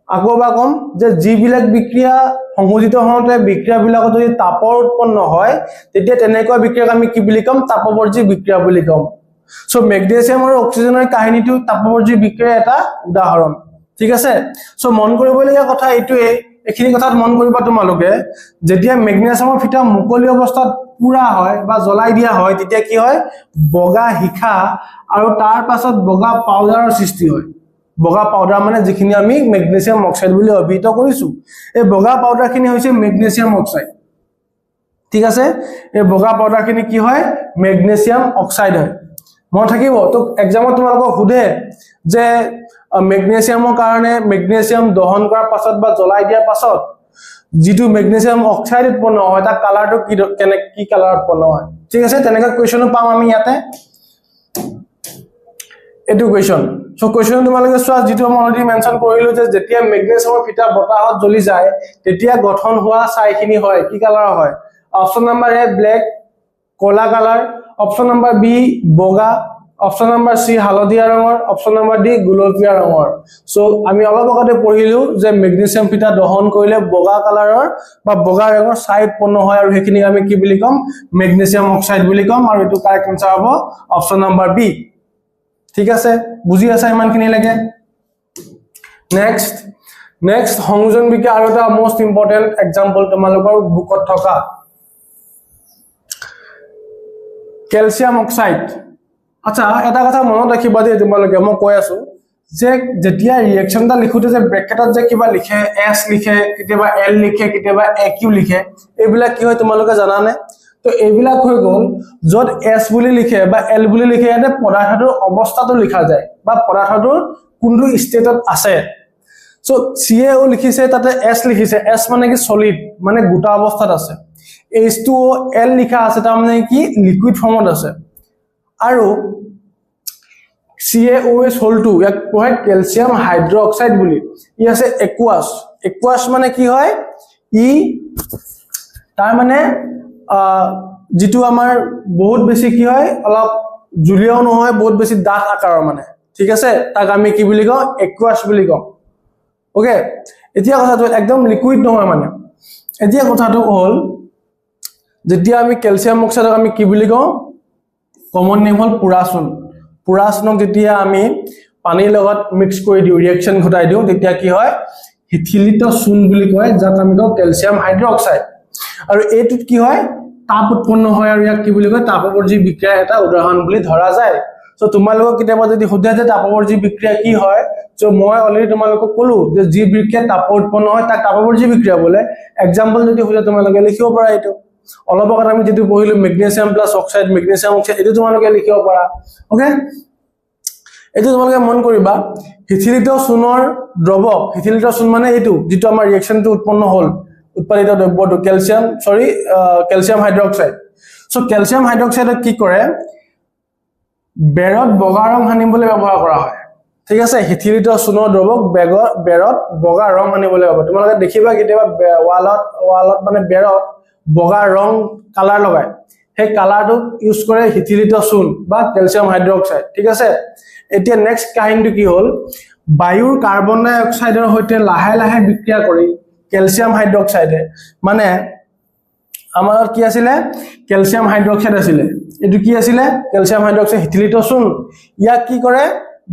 আগবা কম যে যিবিলাক বিক্ৰিয়া সংঘটিত হওঁতে বিক্ৰিয়াবিলাকত যদি তাপৰ উৎপন্ন হয় তেতিয়া তেনেকুৱা বিক্ৰিয়াক আমি কি বুলি কম তাপবৰ্জী বিক্ৰিয়া বুলি কম সো মেগনেসিয়াম আৰু অক্সিজেনৰ কাহিনীটো তাপবৰ্জী বিক্ৰিয়াৰ এটা উদাহৰণ ঠিক আছে সো মন কৰিবলগীয়া কথা এইটোৱে এখিনি কথাত মন কৰিবা তোমালোকে যেতিয়া মেগনেসিয়ামৰ ফিটা মুকলি অৱস্থাত পুৰা হয় বা জ্বলাই দিয়া হয় তেতিয়া কি হয় বগা হিখা আৰু তাৰ পাছত বগা পাউডাৰৰ সৃষ্টি হয় বগা পাউডাৰ মানে যিখিনি আমি মেগনেসিয়াম অক্সাইড বুলি অভিহিত কৰিছো এই বগা পাউডাৰখিনি হৈছে মেগনেসিয়াম অক্সাইড ঠিক আছে এই বগা পাউডাৰখিনি কি হয় মেগনেসিয়াম অক্সাইড হয় মন থাকিব তো एग्जामত তোমালোকক সুধে যে মেগনেসিয়ামৰ কাৰণে মেগনেসিয়াম দহন কৰাৰ পাছত বা জ্বলাই দিয়াৰ পাছত যেটো মেগনেসিয়াম অক্সাইড উৎপন্ন হয় তাৰ কালাৰটো কি কালাৰ উৎপন্ন হয় ঠিক আছে তেনেকা কোৱেশ্চন পাম আমি ইয়াতে এটো কোৱেশ্চন সো কোৱেশ্চন তোমালোকে চোৱা যেটো মই অলৰেডি মেনশন কৰিলো যে যেতিয়া মেগনেসিয়ামৰ ফিটা বতাহত জ্বলি যায় তেতিয়া গঠন হোৱা ছাইখিনি হয় কি কালাৰ হয় অপচন নম্বৰ এ ব্ল্যাক কলা কালাৰ অপচন নম্বৰ বি বগা অপচন নম্বৰ সি হালধীয়া ৰঙৰ অপচন নম্বৰ ডি গুলপীয়া ৰঙৰ সো আমি অলপ আগতে পঢ়িলো যে মেগনেসিয়াম ফিটা দহন কৰিলে বগা কালাৰৰ বা বগা ৰঙৰ ছাই উৎপন্ন হয় আৰু হেখিনি আমি কি বুলি কম মেগনেসিয়াম অক্সাইড বুলি কম আৰু এটো কাৰেক্ট আনসাৰ হ'ব অপচন নম্বৰ বি ঠিক আছে বুজি আছা ইমানখিনি লাগে নেক্সট সংযোজন বিক্ৰিয়া আৰু এটা মোস্ট ইম্পৰ্টেন্ট एग्जांपल তোমালোকৰ বুকত থকা ক্যালসিয়াম অক্সাইড আচ্ছা এটা কথা মনত ৰাখিবা যে তোমালোকে মই কৈ আছো যে যেতিয়া ৰিঅ্যাকশনটা লিখোতে যে ব্ৰেকেটত যে কিবা লিখে s লিখে কিবা l লিখে কিবা aq লিখে এইবিলাক কি হয় তোমালোকে জানানে তো এইবিলাক হৈ গল যত s বুলি লিখে বা l বুলি লিখে এনে পদাৰ্থটোৰ অৱস্থাটো লিখা যায় বা পদাৰ্থটোৰ কোনটো ষ্টেটত আছে সো CaO লিখিছে তাতে s লিখিছে s মানে কি সলিড মানে গোটা অৱস্থাত আছে H2O L লিখা আছে তাৰ মানে কি লিকুইড ফৰ্মত আছে আৰু CaOH হলটো এক পঢ়ে ক্যালসিয়াম হাইড্ৰক্সাইড বুলি ই আছে একুয়াছ মানে কি হয় ই তাৰ মানে যেটো আমাৰ বহুত বেছি কি হয় অলপ জুলিয়াও নহয় বহুত বেছি ডাঠ আকাৰৰ মানে ঠিক আছে তাক আমি কি বুলি কওঁ একুয়াছ বুলি কওঁ ওকে এতিয়া কথাটো একদম লিকুইড নহয় মানে এতিয়া কথাটো হল যেতিয়া আমি ক্যালসিয়াম অক্সাইডক আমি কি বুলি কওঁ কমন নেম হল পুৰাচুনক যেতিয়া আমি পানীৰ লগত মিক্স কৰি দিও ৰিঅ্যাকশন ঘটাই দিও তেতিয়া কি হয় হিথিলিত চূণ বুলি কয়, যাক আমি কওঁ কেলছিয়াম হাইড্ৰক্সাইড। আৰু এইটোত কি হয়, তাপ উৎপন্ন হয়, আৰু ইয়াক কি বুলি কয়, তাপবৰ্জী বিক্ৰিয়াৰ এটা উদাহৰণ বুলি ধৰা যায়। সো তোমালোকক কেতিয়াবা যদি সোধে যে তাপবৰ্জী বিক্ৰিয়া কি হয়, সো মই অলৰেডি তোমালোকক ক'লো যে যি বিক্ৰিয়া তাপ উৎপন্ন হয় তাক তাপবৰ্জী বিক্ৰিয়া বোলে। এক্সাম্পল যদি সোধে তোমালোকে লিখিব পাৰা এইটো। অলপ আগত আমি যেটো পঢ়িলো magnesium plus oxide, magnesium oxide, এইটো তোমালোকে লিখিব পাৰা। ওকে, এইটো তোমালোকে মন কৰিবা, হিথিলিত চূণৰ দ্ৰৱক, হিথিলিত চূণ মানে এইটো যিটো আমাৰ ৰিয়েকচনটো উৎপন্ন হ'ল, উৎপাদিত দ্ৰব্যটো কেলছিয়াম হাইড্ৰক্সাইড। সো কেলছিয়াম হাইড্ৰক্সাইডক কি কৰে, বেৰত বগা ৰং সানিবলৈ ব্যৱহাৰ কৰা হয়। ঠিক আছে, হিথিলিত চূণৰ দ্ৰৱক বেৰত বগা ৰং সানিবলৈ হ'ব। তোমালোকে দেখিবা কেতিয়াবা ৱালত মানে বেৰত বগা ৰং কালাৰ লগায়, সেই কালাৰটো ইউজ কৰে হিথিলিত চূণ বা কেলছিয়াম হাইড্ৰক্সাইড। ঠিক আছে, এতিয়া নেক্সট কাহিনীটো কি হ'ল, বায়ুৰ কাৰ্বন ডাই অক্সাইডৰ সৈতে লাহে লাহে বিক্ৰিয়া কৰি কেলছিয়াম হাইড্ৰক্সাইডে, মানে আমাৰ কি আছিলে, কেলছিয়াম হাইড্ৰক্সাইড আছিলে, এইটো কি আছিলে, কেলছিয়াম হাইড্ৰক্সাইড হিথিলিত চূণ, ইয়াক কি কৰে,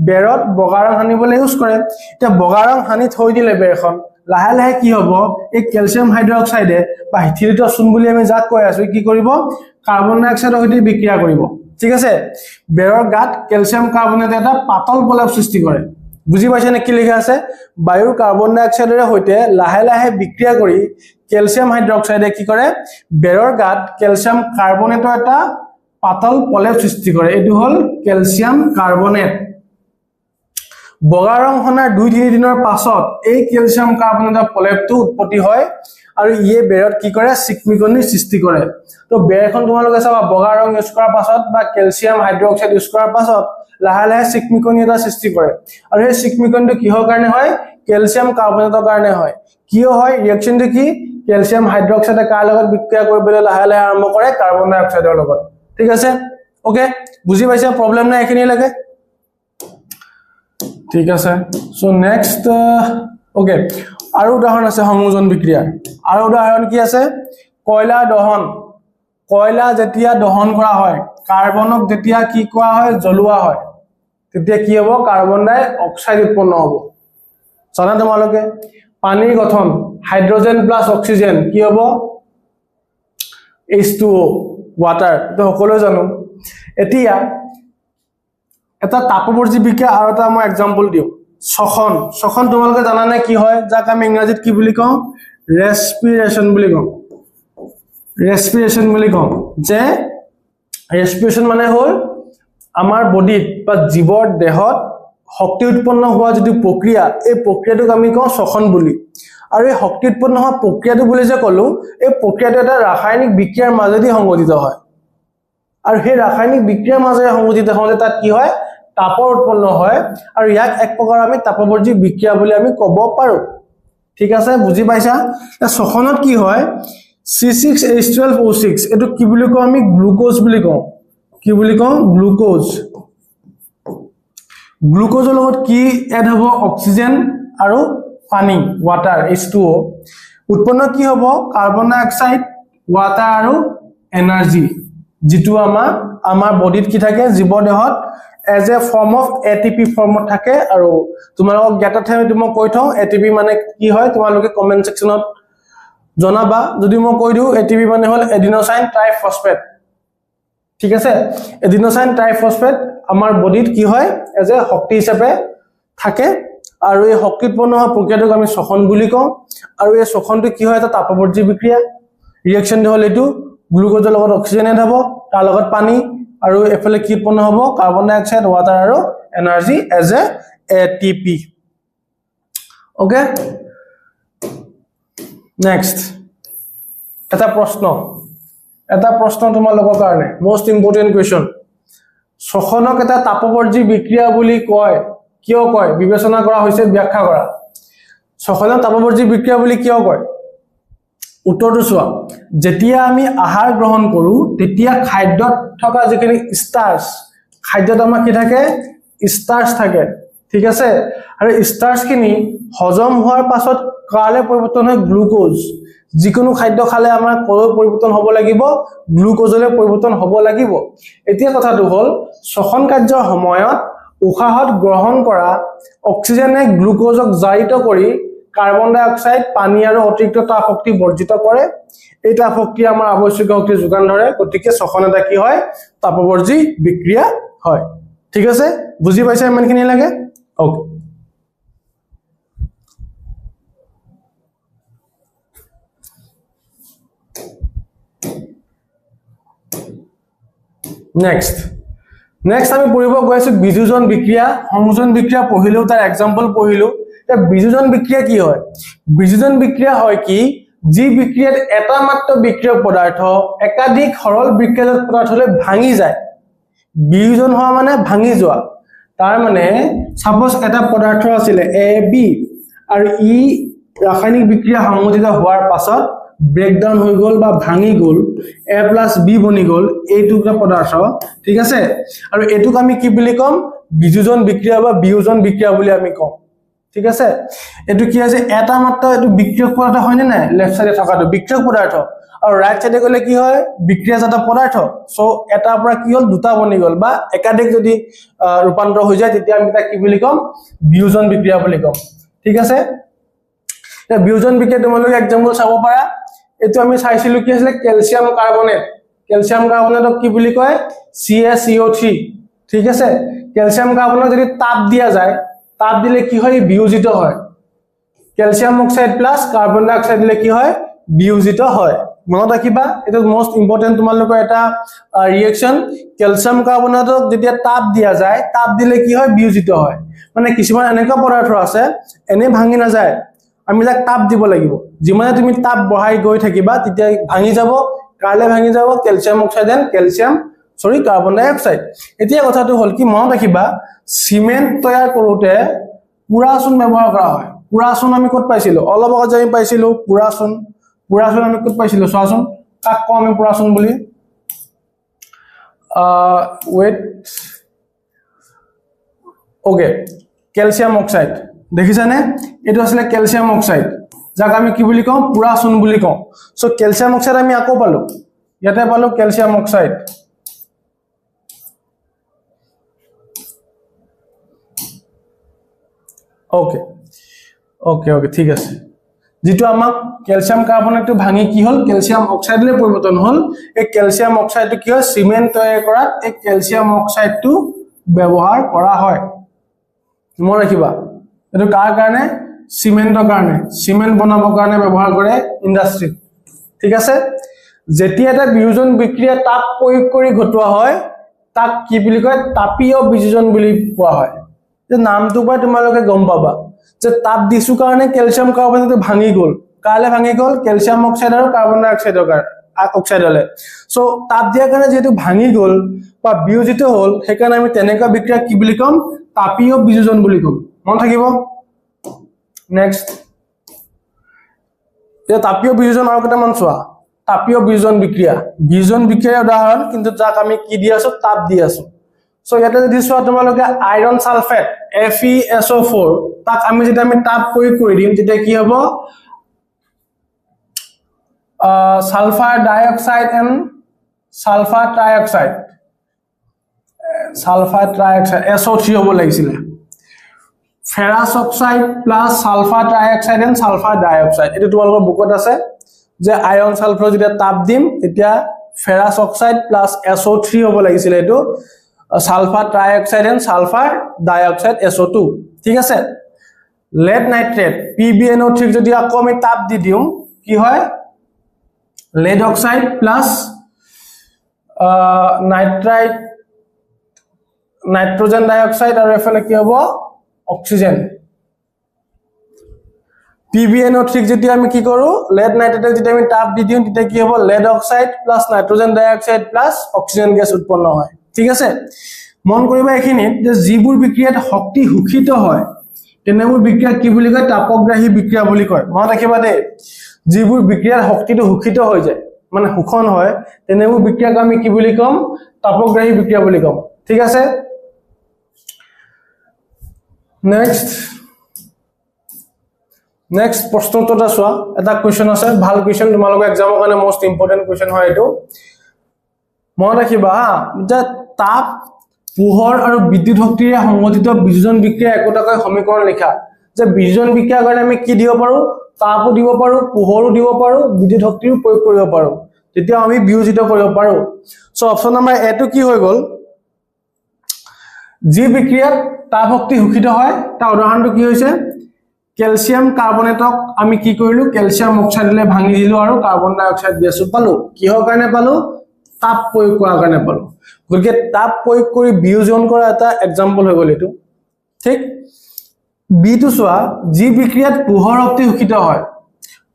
বেৰত বগা ৰং সানিবলৈ ইউজ কৰে। এতিয়া বগা ৰং সানি থৈ দিলে বেৰখন, লাহে লাহে কি হ'ব, এই কেলছিয়াম হাইড্ৰক্সাইডে বা হিথিলিত চূণ বুলি আমি যাক কৈ আছো, কি কৰিব, কাৰ্বন ডাই অক্সাইডৰ সৈতে বিক্ৰিয়া কৰিব। ঠিক আছে, বেৰৰ গাত কেলছিয়াম কাৰ্বনেটে এটা পাতল প্ৰলেপ সৃষ্টি কৰে। বুজি পাইছে নে কি লিখা আছে, বায়ুৰ কাৰ্বন ডাই অক্সাইডৰ সৈতে লাহে লাহে বিক্ৰিয়া কৰি কেলছিয়াম হাইড্ৰক্সাইডে কি কৰে, বেৰৰ গাত কেলছিয়াম কাৰ্বনেটৰ এটা পাতল প্ৰলেপ সৃষ্টি কৰে, এইটো হ'ল কেলছিয়াম কাৰ্বনেট। বগা ৰং সনাৰ 2-3 দিনৰ পাছত এই কেলছিয়াম কাৰ্বনেটৰ প্ৰলেপটো উৎপত্তি হয়, আৰু ইয়ে বেৰত কি কৰে, চিকমিকনিৰ সৃষ্টি কৰে। তো বেৰখন তোমালোকে চাবা বগা ৰং ইউজ কৰাৰ পাছত বা কেলছিয়াম হাইড্ৰক্সাইড ইউজ কৰাৰ পাছত লাহে লাহে চিকমিকনি এটা সৃষ্টি কৰে, আৰু সেই চিকমিকনিটো কিহৰ কাৰণে হয়, কেলছিয়াম কাৰ্বনেটৰ কাৰণে হয়। কিয় হয়, ৰিয়েকচনটো কি, কেলছিয়াম হাইড্ৰক্সাইডে কাৰ লগত বিক্ৰিয়া কৰিবলৈ লাহে লাহে আৰম্ভ কৰে, কাৰ্বন ডাই অক্সাইডৰ লগত। ঠিক আছে, ওকে, বুজি পাইছে, প্ৰব্লেম নাই এইখিনিলৈকে। ঠিক আছে, সো নেক্সট, ওকে, আৰু উদাহৰণ আছে সংযোজন বিক্ৰিয়াৰ। আৰু উদাহৰণ কি আছে, কয়লা দহন। কয়লা যেতিয়া দহন কৰা হয়, কাৰ্বনক যেতিয়া কি কৰা হয়, জ্বলোৱা হয়, তেতিয়া কি হ'ব, কাৰ্বন ডাই অক্সাইড উৎপন্ন হ'ব। জানা তোমালোকে, পানীৰ গঠন, হাইড্ৰজেন প্লাছ অক্সিজেন কি হ'ব, H2O, ৱাটাৰ, তো সকলোৱে জানো। এতিয়া এটা তাপবৰ্জী বিক্ৰিয়া আৰু এটা মই এক্সাম্পল দিওঁ, শ্বসন। শ্বসন তোমালোকে জানা নে কি হয়, যাক আমি ইংৰাজীত কি বুলি কওঁ, ৰেস্পিৰেশ্যন বুলি কওঁ। ৰেস্পিৰেশ্যন বুলি কওঁ, যে ৰেস্পিৰেশ্যন মানে হ'ল আমাৰ বডিত বা জীৱৰ দেহত শক্তি উৎপন্ন হোৱা যিটো প্ৰক্ৰিয়া, এই প্ৰক্ৰিয়াটোক আমি কওঁ শ্বসন বুলি। আৰু এই শক্তি উৎপন্ন হোৱা প্ৰক্ৰিয়াটো বুলি যে ক'লো, এই প্ৰক্ৰিয়াটো এটা ৰাসায়নিক বিক্ৰিয়াৰ মাজেদি সংঘটিত হয়, আৰু সেই ৰাসায়নিক বিক্ৰিয়াৰ মাজেৰে সংঘটিত হওঁতে তাত কি হয়, তাপৰ উৎপন্ন হয়, আৰু ইয়াক এক প্ৰকাৰ আমি তাপবৰ্জী বিক্ৰিয়া বুলি আমি ক'ব পাৰো। ঠিক আছে, বুজি পাইছা। শ্বসনত কি হয়, C6H12O6, এইটো কি বুলি কওঁ আমি, গ্লুকোজ বুলি কওঁ। কি বুলি কওঁ, গ্লুকোজ। গ্লুকোজৰ লগত কি এড হ'ব, অক্সিজেন আৰু পানী, ৱাটাৰ, H2O। উৎপন্ন কি হ'ব, কাৰ্বন ডাই অক্সাইড, ৱাটাৰ আৰু এনাৰ্জি, যিটো আমাৰ বডিত কি থাকে, জীৱ দেহত as a form of ATP ফৰ্মত থাকে। আৰু তোমালোকক জ্ঞাতহে মই কৈ থওঁ, ATP মানে কি হয়, তোমালোকে কমেন্ট সেকশনত জনাবা। যদি মই কৈ দিওঁ, ATP মানে হ'ল এডিনোসাইন ট্ৰাইফসফেট। ঠিক আছে, এডিনোসাইন ট্ৰাইফসফেট আমাৰ বডিত কি হয়, এজ এ শক্তি হিচাপে থাকে, আৰু এই শক্তি উৎপন্ন হোৱা প্ৰক্ৰিয়াটোক আমি শ্বসন বুলি কওঁ। আৰু এই শ্বসনটো কি হয়, এটা তাপবৰ্জী বিক্ৰিয়া। ৰিয়েকচনটো হ'ল এইটো, গ্লুকোজৰ লগত অক্সিজেন এড হ'ব, তাৰ লগত পানী, আৰু এফালে কি উৎপন্ন হ'ব, কাৰ্বন ডাই অক্সাইড, ৱাটাৰ আৰু energy as a ATP। Okay, next এটা প্ৰশ্ন তোমালোকৰ কাৰণে, মোষ্ট ইম্পৰ্টেণ্ট কুৱেশ্যন। শ্বসনক এটা তাপবৰ্জী বিক্ৰিয়া বুলি কয়, কিয় কয়, বিবেচনা কৰা হৈছে, ব্যাখ্যা কৰা। শ্বসনক তাপবৰ্জী বিক্ৰিয়া বুলি কিয় কয়, উত্তৰটো চোৱা। যেতিয়া আমি আহাৰ গ্ৰহণ কৰো, তেতিয়া খাদ্যত থকা যিখিনি ষ্টাৰ্চ, খাদ্যত আমাৰ কি থাকে, ষ্টাৰ্চ থাকে। ঠিক আছে, আৰু ষ্টাৰ্চখিনি হজম হোৱাৰ পাছত কালে পৰিৱৰ্তন হয়, গ্লুকোজ। যিকোনো খাদ্য খালে আমাৰ ক'লৈ পৰিৱৰ্তন হ'ব লাগিব, গ্লুকোজলৈ পৰিৱৰ্তন হ'ব লাগিব। এতিয়া কথাটো হ'ল, শ্বসন কাৰ্যৰ সময়ত উশাহত গ্ৰহণ কৰা অক্সিজেনে গ্লুকোজক জাৰিত কৰি কাৰ্বন ডাই অক্সাইড পানী আৰু অতিৰিক্ত তাপ শক্তি বৰ্জিত কৰে এই তাপ শক্তি আমাৰ আৱশ্যকীয় শক্তি যোগান ধৰে গতিকে শ্বসন এটা কি হয় তাপবৰ্জী বিক্ৰিয়া হয় ঠিক আছে বুজি পাইছা ইমানখিনি লাগে ওকে নেক্সট আমি পঢ়িব গৈছো বিযোজন বিক্ৰিয়া সংযোজন বিক্ৰিয়া পঢ়িলো তাৰ এক্সাম্পল পঢ়িলো তে বিযোজন বিক্ৰিয়া কি হয় বিযোজন বিক্ৰিয়া হয় কি যি বিক্ৰিয়াত এটা মাত্ৰ বিক্ৰিয়ক পদাৰ্থ একাধিক সৰল বিক্ৰিয়ক পদাৰ্থলৈ ভাঙি যায় বিয়োজন হোৱা মানে ভাঙি যোৱা তাৰ মানে সাপোজ এটা পদাৰ্থ আছিল এ বি আৰু ই ৰাসায়নিক বিক্ৰিয়া সংঘটিত হোৱাৰ পাছত ব্ৰেকডাউন হৈ গল বা ভাঙি গল a + b বনি গল এইটোটা পদাৰ্থ ঠিক আছে আৰু এটুক আমি কি বুলি কম বিযোজন বিক্ৰিয়া বা বিয়োজন বিক্ৰিয়া বুলি আমি কম ঠিক আছে এটু কি আছে এটা মাত্ৰ এটু বিক্ৰিয়ক পদাৰ্থ হয় নে নাই লেফট সাইডে থকাটো বিক্ৰিয়ক পদাৰ্থ আৰু ৰাইট সাইডে গলে কি হয় বিক্ৰিয়াজাত পদাৰ্থ সো এটা পৰা কি হল দুটা বনি গল বা একাধিক যদি ৰূপান্তৰ হৈ যায় তেতিয়া আমি তাক কি বুলি কম বিয়োজন বিক্ৰিয়া বুলি কম ঠিক আছে এটা বিয়োজন বিক্ৰিয়া তোমালোকে এক্সাম্পল চাব পাৰা এটো আমি চাইছিলো কি আছিল ক্যালসিয়াম কাৰ্বনেটক কি বুলি কয় CaCO3 ঠিক আছে ক্যালসিয়াম কাৰ্বনেট যদি তাপ দিয়া যায় তাপ দিলে কি হয় বিয়োজিত হয় ক্যালসিয়াম অক্সাইড প্লাস কাৰ্বন ডাই অক্সাইড দিলে কি হয় বিয়োজিত হয় মনত ৰাখিবা এটা মোস্ট ইম্পৰ্টেন্ট তোমালোকৰ এটা ৰিঅ্যাকশন ক্যালসিয়াম কাৰ্বনেটক যেতিয়া তাপ দিয়া যায় তাপ দিলে কি হয় বিয়োজিত হয় মানে কিছুমান এনেকা পদাৰ্থ আছে এনে ভাঙি না যায় আমি যাক তাপ দিব লাগিব যিমানে তুমি তাপ বহাই গৈ থাকিবা তেতিয়া ভাঙি যাব কালে ভাঙি যাব calcium oxide and carbon dioxide এতিয়া কথাটো হল কি মনত ৰাখিবা সিমেন্ট তৈয়াৰ কৰোতে পুৰাচুন ব্যৱহাৰ কৰা হয় পুৰাচুন আমি কত পাইছিলো অলপ আগত আমি পাইছিলো পুৰাচুন আমি কত পাইছিলো চোৱাচোন কাক কম আমি পুৰাচুন বুলি ওয়েট ওকে ক্যালসিয়াম অক্সাইড দেখিছানে এটো আসলে ক্যালসিয়াম অক্সাইড যাক আমি কি বুলি কম পুৰাচুন বুলি কম সো ক্যালসিয়াম অক্সাইড আমি আকৌ পালো ইয়াতে পালো ক্যালসিয়াম অক্সাইড ওকে ঠিক আছে যেটো আমাক ক্যালসিয়াম কাৰ্বনেটটো ভাঙি কি হল ক্যালসিয়াম অক্সাইডলৈ পৰিৱৰ্তন হল এই ক্যালসিয়াম অক্সাইডটো কি হয় সিমেন্ট তৈয়াৰ কৰাত এই ক্যালসিয়াম অক্সাইডটো ব্যৱহাৰ কৰা হয় মনত ৰাখিবা এটো কাৰ কাৰণে সিমেন্টৰ কাৰণে সিমেন্ট বনাবৰ কাৰণে ব্যৱহাৰ কৰে ইন্ডাষ্ট্ৰি ঠিক আছে যেতিয়া এটা বিয়োজন বিক্ৰিয়া তাপ প্ৰয়োগ কৰি ঘটোৱা হয় তাক কি বুলি কয় তাপীয় বিযোজন বুলি কোৱা হয় যে নামটো পৰা তোমালোকে গম পাবা যে তাপ দিছু কাৰণে ক্যালসিয়াম কাৰ্বনেটটো ভাঙি গল কালে ভাঙি গল ক্যালসিয়াম অক্সাইড আৰু কাৰ্বন ডাই অক্সাইডৰ কাৰণে অক্সাইডলে সো তাপ দিয়াৰ কাৰণে যেটো ভাঙি গল বা বিয়োজিত হল হেকাৰণে আমি তেনেকা বিক্ৰিয়া কি বুলি কম তাপীয় বিযোজন বুলি কম মন থাকিব নেক্সট এটা তাপীয় বিযোজন আৰু কেটামান চোৱা তাপীয় বিয়োজন বিক্ৰিয়াৰ উদাহৰণ কিন্তু যাক আমি কি দি আছো তাপ দি আছো সো ইয়াতে যদি চোৱা তোমালোকে আইৰন সালফেট FeSO4 তাক আমি যেতিয়া আমি তাপ প্ৰয়োগ কৰি দিম তেতিয়া কি হ'ব sulphur dioxide and sulphur trioxide SO3 হ'ব লাগিছিল ferrous oxide plus sulphur trioxide and sulphur dioxide এটো তোমালোকৰ বুকত আছে যে আয়ৰন সালফাৰ যেতিয়া তাপ দিম তেতিয়া ফেৰাছ অক্সাইড প্লাস SO3 হ'ব লাগিছিল এটো sulphur trioxide and sulphur dioxide SO2 ঠিক আছে lead nitrate PbNO3 যদি আকৌ আমি তাপ দি দিম কি হয় lead oxide plus nitrogen dioxide আৰু এফালে কি হ'ব অক্সিজেন PbNO3 যদি আমি কি কৰো lead nitrate যদি আমি তাপ দি দিম তেতিয়া কি হ'ব lead oxide plus nitrogen dioxide plus oxygen gas উৎপন্ন হয় ঠিক আছে মন কৰিবা এখিনি যে যিবোৰ বিক্ৰিয়াত শক্তি হুখিত হয় তেনেবোৰ বিক্ৰিয়া কি বুলি কয় তাপগ্ৰাহী বিক্ৰিয়া বুলি কয় মনত ৰাখিবা দে যিবোৰ বিক্ৰিয়াৰ শক্তিটো হুখিত হৈ যায় মানে হুখন হয় তেনেবোৰ বিক্ৰিয়াক আমি কি বুলি কম তাপগ্ৰাহী বিক্ৰিয়া বুলি কম ঠিক আছে নেক্সট প্ৰশ্নটো চোৱা এটা কোৱেশ্চন আছে ভাল কোৱেশ্চন তোমালোকৰ এক্সামৰ কাৰণে মোস্ট ইম্পৰ্টেন্ট কোৱেশ্চন হয় এটো মনত ৰাখিবা যে তাপ পোহৰ আৰু বিদ্যুৎ শক্তিৰে সংগঠিত বিযোজন বিক্ৰিয়া একোটাকৈ সমীকৰণ লিখা যে বিয়োজন বিক্ৰিয়াৰ কাৰণে আমি কি দিব পাৰো তাপো দিব পাৰো পোহৰো দিব পাৰো বিদ্যুৎ শক্তিও প্ৰয়োগ কৰিব পাৰো তেতিয়া আমি বিয়োজিত কৰিব পাৰো সো অপচন নম্বৰ এ টো কি হৈ গল যি বিক্ৰিয়াত তাপ শক্তি শোষিত হয় তাৰ উদাহৰণটো কি হৈছে ক্যালসিয়াম কাৰ্বনেটক আমি কি কৰিলো ক্যালসিয়াম অক্সাইডলে ভাঙি দিলো আৰু কাৰ্বন ডাই অক্সাইড গেছ পালো কিহৰ কাৰণে পালো তাপ প্ৰয়োগ কৰাৰ কাৰণে পালো গতিকে তাপ প্ৰয়োগ কৰি বিয়োজন কৰা এটা এক্সাম্পল হৈ গল এটো ঠিক বি টু সোৱা যি বিক্ৰিয়াত পোহৰ শক্তি শোষিত হয়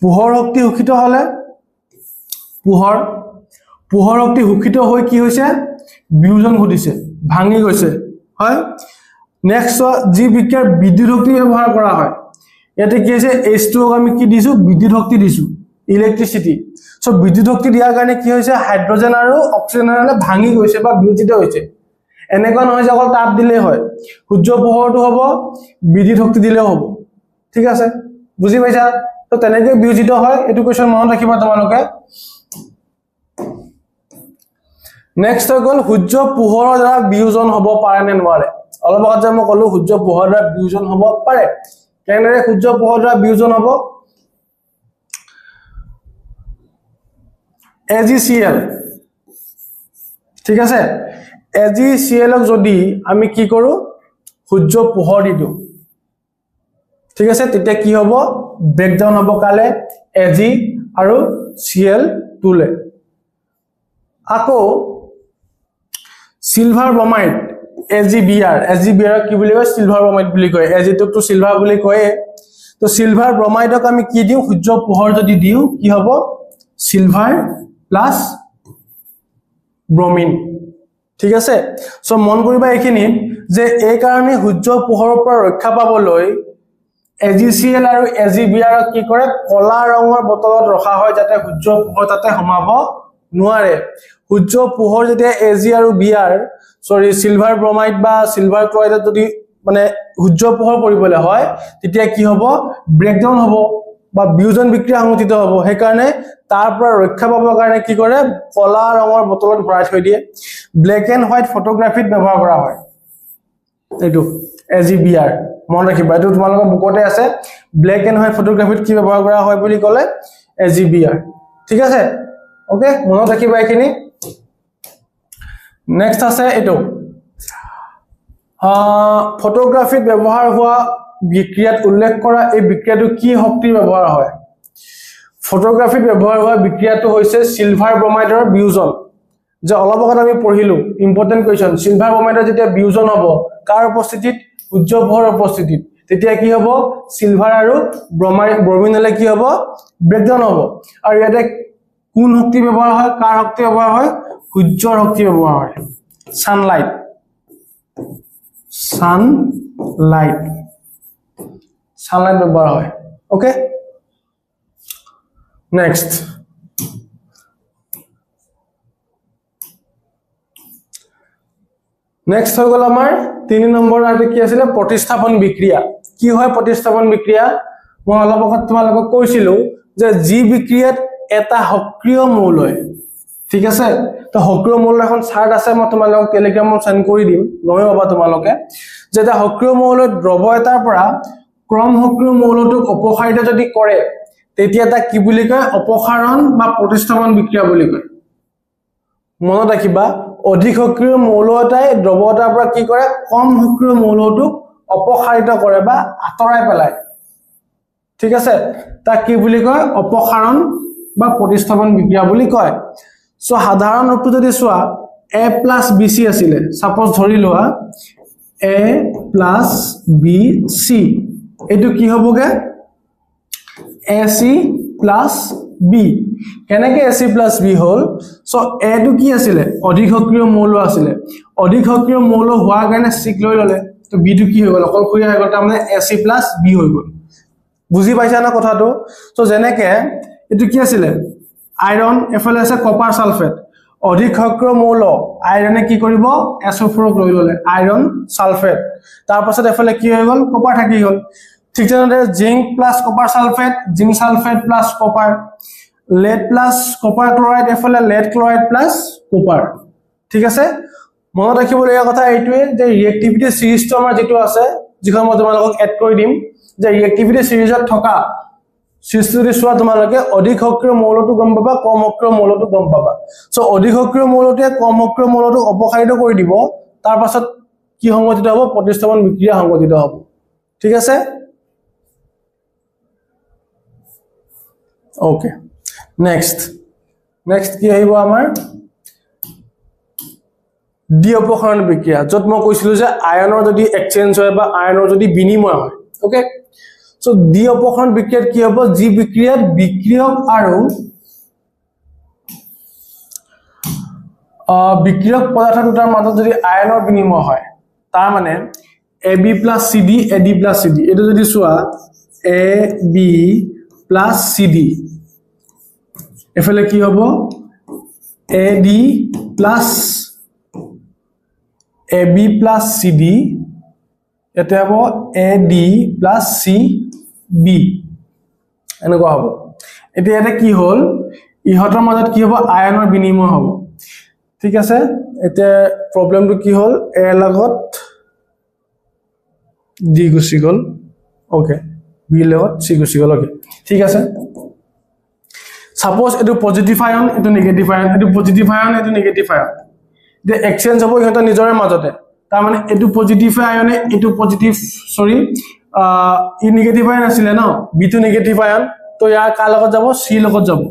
পোহৰ শক্তি শোষিত হলে পোহৰ শক্তি শোষিত হৈ কি হৈছে বিয়োজন ঘটিছে ভাঙি গৈছে হয় নেক্সট যি বিক্ৰিয়াৰ বিদ্যুৎ শক্তি ব্যৱহাৰ কৰা হয় এতে কি হৈছে H2 আমি কি দিছো বিদ্যুৎ শক্তি দিছো ইলেক্ট্ৰিসিটি সো বিদ্যুৎ শক্তি দিয়াৰ কাৰণে কি হৈছে হাইড্ৰোজেন আৰু অক্সিজেনৰে ভাঙি গৈছে বা বিয়োজিত হৈছে এনেকুৱা নহয় যে অকল তাপ দিলে হয় সূৰ্য পোহৰটো হ'ব বিদ্যুৎ শক্তি দিলেও হ'ব ঠিক আছে বুজি পাইছা তো তেনেকৈ বিয়োজিত হয় এটো কোৱেশ্চন মনত ৰাখিবা তোমালোকে নেক্সট হৈ গল সূৰ্য পোহৰৰ দ্বাৰা বিয়োজন হ'ব পাৰে নে নোৱাৰে অলপ আগত যে মই কলো সূৰ্য পোহৰৰ দ্বাৰা বিয়োজন হ'ব পাৰে কেনেৰে সূৰ্য পোহৰৰ দ্বাৰা বিয়োজন হ'ব AgCl ঠিক আছে AgCl ক যদি আমি কি কৰো সূৰ্য পোহৰ দি দিও ঠিক আছে তেতিয়া কি হ'ব ব্ৰেকডাউন হ'ব কালে Ag আৰু Cl2 লে আকৌ সিলভাৰ ব্ৰমাইড AgBr কি বুলি কয় সিলভাৰ ব্ৰমাইড বুলি কয় Ag টো সিলভাৰ বুলি কয় তো সিলভাৰ ব্ৰমাইডক আমি কি দিও সূৰ্য পোহৰ যদি দিও কি হ'ব সিলভাৰ প্লাস ব্ৰমিন ঠিক আছে সো মন কৰিবা এখিনি যে এই কাৰণে সূৰ্য পোহৰৰ পৰা ৰক্ষা পাবলৈ AgCl আৰু AgBr কি কৰে কলা ৰঙৰ বটলত ৰখা হয় যাতে সূৰ্য পোহৰ তাতে সোমাব নোৱাৰে সূৰ্য পোহৰ যেতিয়া Ag আৰু Br সৰি সিলভাৰ ব্ৰমাইড বা সিলভাৰ ক্লোৰাইড যদি মানে সূৰ্য পোহৰ পৰিবলে হয় তেতিয়া কি হ'ব ব্ৰেকডাউন হ'ব বা বিয়োজন বিক্ৰিয়া সংঘটিত হ'ব সেই কাৰণে তাৰ পৰা ৰক্ষা পাবৰ কাৰণে কি কৰে কলা ৰঙৰ বটলত ভৰাই থৈ দিয়ে ব্ল্যাক এন্ড হোৱাইট ফটোগ্ৰাফিত ব্যৱহাৰ কৰা হয় এটো AgBr মন ৰাখিবা এটো তোমালোকৰ বুকতে আছে ব্ল্যাক এন্ড হোৱাইট ফটোগ্ৰাফিত কি ব্যৱহাৰ কৰা হয় বুলি ক'লে AgBr ঠিক আছে ওকে মনত ৰাখিবা এখিনি নেক্সট আছে এটো ফটোগ্ৰাফিত ব্যৱহাৰ হোৱা বিক্ৰিয়াত উল্লেখ কৰা এই বিক্ৰিয়াটো কি শক্তি ব্যৱহাৰ হয় ফটোগ্ৰাফিত ব্যৱহাৰ হোৱা বিক্ৰিয়াটো হৈছে সিলভাৰ ব্ৰমাইডৰ বিয়োজন যে অলপ আগত আমি পঢ়িলো ইম্পৰ্টেন্ট কোৱেশ্চন সিলভাৰ ব্ৰমাইডৰ যেতিয়া বিয়োজন হ'ব কাৰ উপস্থিতিত সূৰ্য পোহৰৰ উপস্থিতিত তেতিয়া কি হ'ব সিলভাৰ আৰু ব্ৰমিন হলে কি হ'ব ব্ৰেকডাউন হ'ব আৰু ইয়াতে কোন শক্তি ব্যৱহাৰ হয় কাৰ শক্তি ব্যৱহাৰ হয় সূৰ্যৰ শক্তি ব্যৱহাৰ হয় সানলাইট ব্যৱহাৰ হয় ওকে নেক্সট হৈ গল আমাৰ 3 নম্বৰ আৰু কি আছিল প্ৰতিস্থাপন বিক্ৰিয়া কি হয় প্ৰতিস্থাপন বিক্ৰিয়া মই অলপ আগত তোমালোকক কৈছিলো যে যি বিক্ৰিয়াত এটা সক্ৰিয় মৌল হয় ঠিক আছে তো সক্ৰিয় মৌল এখন চাৰ্ট আছে মই তোমালোকক টেলিগ্ৰামত সেন্ড কৰি দিম গমে পাবা তোমালোকে যে এটা সক্ৰিয় মৌল দ্ৰৱ এটাৰ পৰা ক্ৰম সক্ৰিয় মৌলটোক অপসাৰিত যদি কৰে তেতিয়া এটা কি বুলি কয় অপসাৰণ বা প্ৰতিস্থাপন বিক্ৰিয়া বুলি কয় মনত ৰাখিবা অধিক সক্ৰিয় মৌল এটাই দ্ৰৱ এটাৰ পৰা কি কৰে কম সক্ৰিয় মৌলটোক অপসাৰিত কৰে বা আঁতৰাই পেলায় ঠিক আছে তা কি বুলি কয় অপসাৰণ বা প্ৰতিস্থাপন বিক্ৰিয়া বুলি কয় সো সাধাৰণ ৰূপটো যদি চোৱা A + BC আছিলে সাপোজ ধৰি লোৱা A + BC এটো কি হ'বগে AC + B কেনেকে AC + B hall so A টো কি আছিলে অধিক সক্ৰিয় মৌল আছিলে অধিক সক্ৰিয় মৌল হোৱাৰ কাৰণে C লৈ ললে তো B টো কি হৈ গল অকলশৰীয়া হৈ গল তাৰমানে AC + B হৈ গল বুজি পাইছা না কথাটো সো যেনেকে এটো কি আছিলে আইৰন এফালে আছে কপাৰ সালফেট অধিক সক্ৰিয় মৌল আইৰনে কি কৰিব SO4 লৈ ললে আইৰন সালফেট তাৰ পাছত এফালে কি হৈ গল কপাৰ থাকি গল ঠিক তেনেদৰে zinc + copper sulphate zinc sulphate + copper lead + copper chloride এফালে lead ক্লোৰাইড + কপাৰ ঠিক আছে মনত ৰাখিবলগীয়া কথা এইটোৱে যে ৰিএক্টিভিটি সিৰিজটো আমাৰ যেটো আছে যিখন মই তোমালোকক এড কৰি দিম যে ৰিএক্টিভিটি সিৰিজত থকা সিৰিজটো যদি চোৱা তোমালোকে অধিক সক্ৰিয় মৌলটো গম পাবা কম সক্ৰিয় মৌলটো গম পাবা সো অধিক সক্ৰিয় মৌলটোৱে কম সক্ৰিয় মৌলটো অপসাৰিত কৰি দিব তাৰ পাছত কি সংগঠিত হ'ব প্ৰতিস্থাপন বিক্ৰিয়া সংগঠিত হ'ব ঠিক আছে ওকে নেক্সট কি আহিব আমাৰ ডি অপসাৰণ বিক্ৰিয়া যত মই কৈছিলো যে আয়নৰ যদি এক্সচেঞ্জ হয় বা আয়নৰ যদি বিনিময় হয় ওকে সো ডি অপসাৰণ বিক্ৰিয়াত কি হ'ব জি বিক্ৰিয়াত বিক্ৰিয়ক আৰু বিক্ৰিয়ক পদাৰ্থ দুটাৰ মাজত যদি আয়নৰ বিনিময় হয় তাৰ মানে AB + CD AD + CD এটো যদি চোৱা AB + CD এফালে কি হ'ব AD + AB + CD এতে হ'ব AD + CB এনেকুৱা হ'ব এতিয়া এটা কি হ'ল ইহতৰ মাজত কি হ'ব আয়নৰ বিনিময় হ'ব ঠিক আছে এটা প্ৰবলেমটো কি হ'ল এ লগত ডি গুচি গল ওকে বি লগত সি গুচি গল ওকে ঠিক আছে সাপোজ এটো পজিটিভ আয়ন এটো নেগেটিভ আয়ন এটো পজিটিভ আয়ন এটো নেগেটিভ আয়ন যে এক্সচেঞ্জ হ'ব ইহঁত নিজৰে মাজতে তাৰ মানে এটো পজিটিভ আয়নে এটো পজিটিভ সৰি ই নেগেটিভ আয়ন আছিল ন বি টু নেগেটিভ আয়ন তো ইয়াৰ কাৰ লগত যাব সি লগত যাব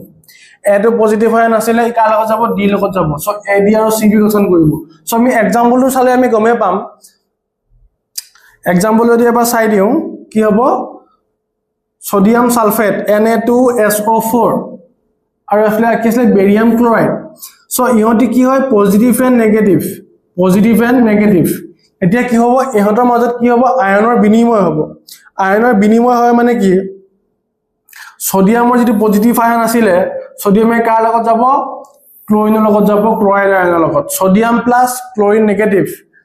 এটো পজিটিভ আয়ন আছিল ই কাৰ লগত যাব ডি লগত যাব সো এ ডি আৰু সি বি গঠন কৰিব সো আমি এক্সাম্পলটো চালে আমি গমে পাম এক্সাম্পল যদি এবাৰ চাই দিও কি হ'ব সোডিয়াম সালফেট Na2SO4 আৰু এফলে কি আছে বেৰিয়াম ক্লোৰাইড সো ইহঁতি কি হয় পজিটিভ এণ্ড নেগেটিভ এতিয়া কি হ'ব ইহঁতৰ মাজত কি হ'ব আয়নৰ বিনিময় হ'ব আয়নৰ বিনিময় হয় মানে কি সোডিয়ামৰ যেটো পজিটিভ আয়ন আছিল সোডিয়ামে কাৰ লগত যাব ক্লোৰিনৰ লগত যাব ক্লোৰাইড আয়নৰ লগত সোডিয়াম প্লাস ক্লোৰিন নেগেটিভ